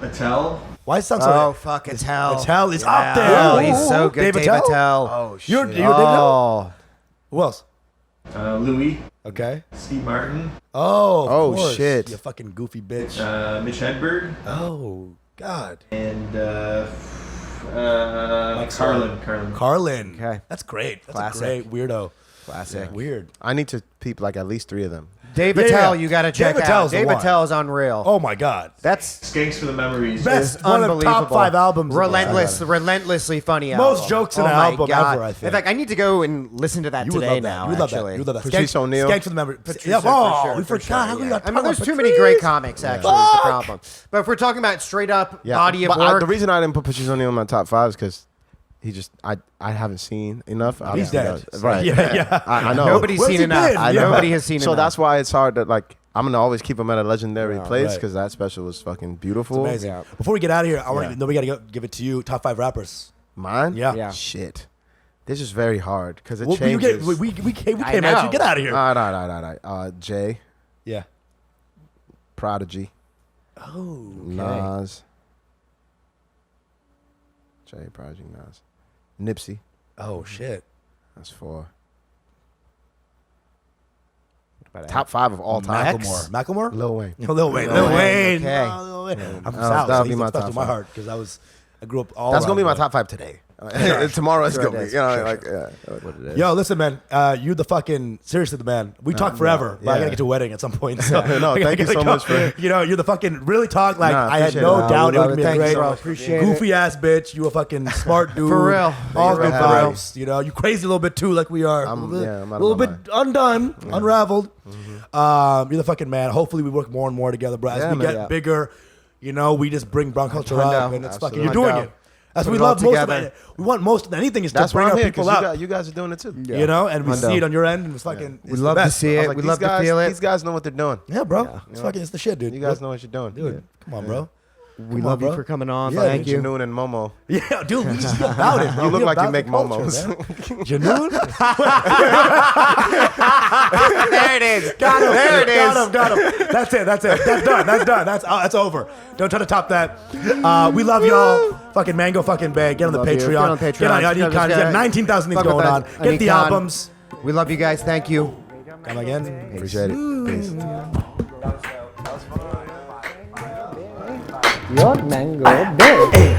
Attell. Why does it sound so? Oh, fuck, Attell. Attell is Yeah. up there. Oh, he's so good. Dave Dave Attell? Attell. Oh shit. You're Dave Attell? Oh. Who else? Louis. Okay. Steve Martin. Oh, of Oh, course. shit. You fucking goofy bitch. Mitch Hedberg. Oh, God. And Mike Carlin. Carlin. Okay. That's great. That's Classic. a great weirdo. Classic. Weird. I need to peep like at least 3 of them. Dave Yeah, Attell, yeah. you got to check Dave out. Attell's the Dave one. Attell is unreal. Oh, my God. That's Skanks for the memories. Best. it's One of the unbelievable. top 5 albums. Relentlessly funny Most album. jokes in oh an my album God. ever, I think. In fact, I need to go and listen to that You would today love that. now, You would love that. actually. You would love that. Patrice O'Neal. Skanks for the memory. Patrice, Yeah, for oh, sure, we for forgot. sure, How could we yeah. not I mean, talk there's about too many Patrice? great comics, actually, is the Fuck. problem. But if we're talking about straight up Yeah. body of But work, the reason I didn't put Patrice O'Neal in my top 5 is because he just I haven't seen enough. He's Obviously, dead. right? Yeah. I know. nobody's Where's seen he enough. been? I know. Nobody has seen So enough. that's why it's hard to like. I'm gonna always keep him at a legendary Yeah, place right. because that special was fucking beautiful. Amazing. Yeah. Before we get out of here, I want Yeah. to know we got to give it to you. Top 5 rappers. Mine? Yeah. Yeah. Shit. This is very hard because it Well, you changes. get, we came I at you. know. Get out of here. All right. Jay, Yeah. Prodigy, Oh. Nas. Jay, Prodigy, Nas, Nipsey. Oh shit. That's 4. But Top 5 of all time. Macklemore. Lil Wayne. Lil Wayne. Lil Wayne, okay. Lil Wayne. I'm from That South. would So be he's my special top to my 5. heart because I grew up all. That's gonna be my around top 5 today. Tomorrow it's Sure gonna it be. is. You know, Sure, like sure. yeah. What it is. Yo, listen, man. You the fucking seriously the man. We talk forever, but I yeah. gotta get to a wedding at some point. So No, I thank you gotta so go. much for- You know, you're the fucking really talk like Nah, I had appreciate no it. doubt it Love would it. be a Thanks, great, bro. Appreciate goofy ass bitch. You a fucking smart dude For real. All For good real, for real. vibes. You know, you crazy a little bit too, like we are. I'm out a of little my bit undone, unraveled. You're the fucking man. Hopefully, we work more and more together, bro. As Yeah, we man. get Yeah. bigger, you know, we just bring brown culture Hundo. up, and it's fucking. You're Absolutely. doing Hundo. it. That's Put what we it all love most of together. it. We want most of anything is That's to bring why I'm our here people because up. you guys are doing it too. You know, and we Hundo. see it on your end, and it's fucking. We it's love the to best. see I was it. like, We these love guys, to feel it. These guys know what they're doing. Yeah, bro. Yeah. It's fucking. It's the shit, dude. You guys know what you're doing. Dude, come on, bro. We love you for coming on. Yeah, Thank you. Janoon and Momo. Yeah, dude, we just about it, bro. You look We like you about make the culture, momos. man. Janoon? There it is. Got him. There it is. Got him. That's it. That's done. That's over. Don't try to top that. We love y'all. Fucking Mango fucking Bay. Get on the Love you. Patreon. Get on Patreon. Get on Anik Khan. He's got 19,000 things going on. Get the albums. We love you guys. Thank you. Come again. Appreciate it. Peace. Your Mango Bay.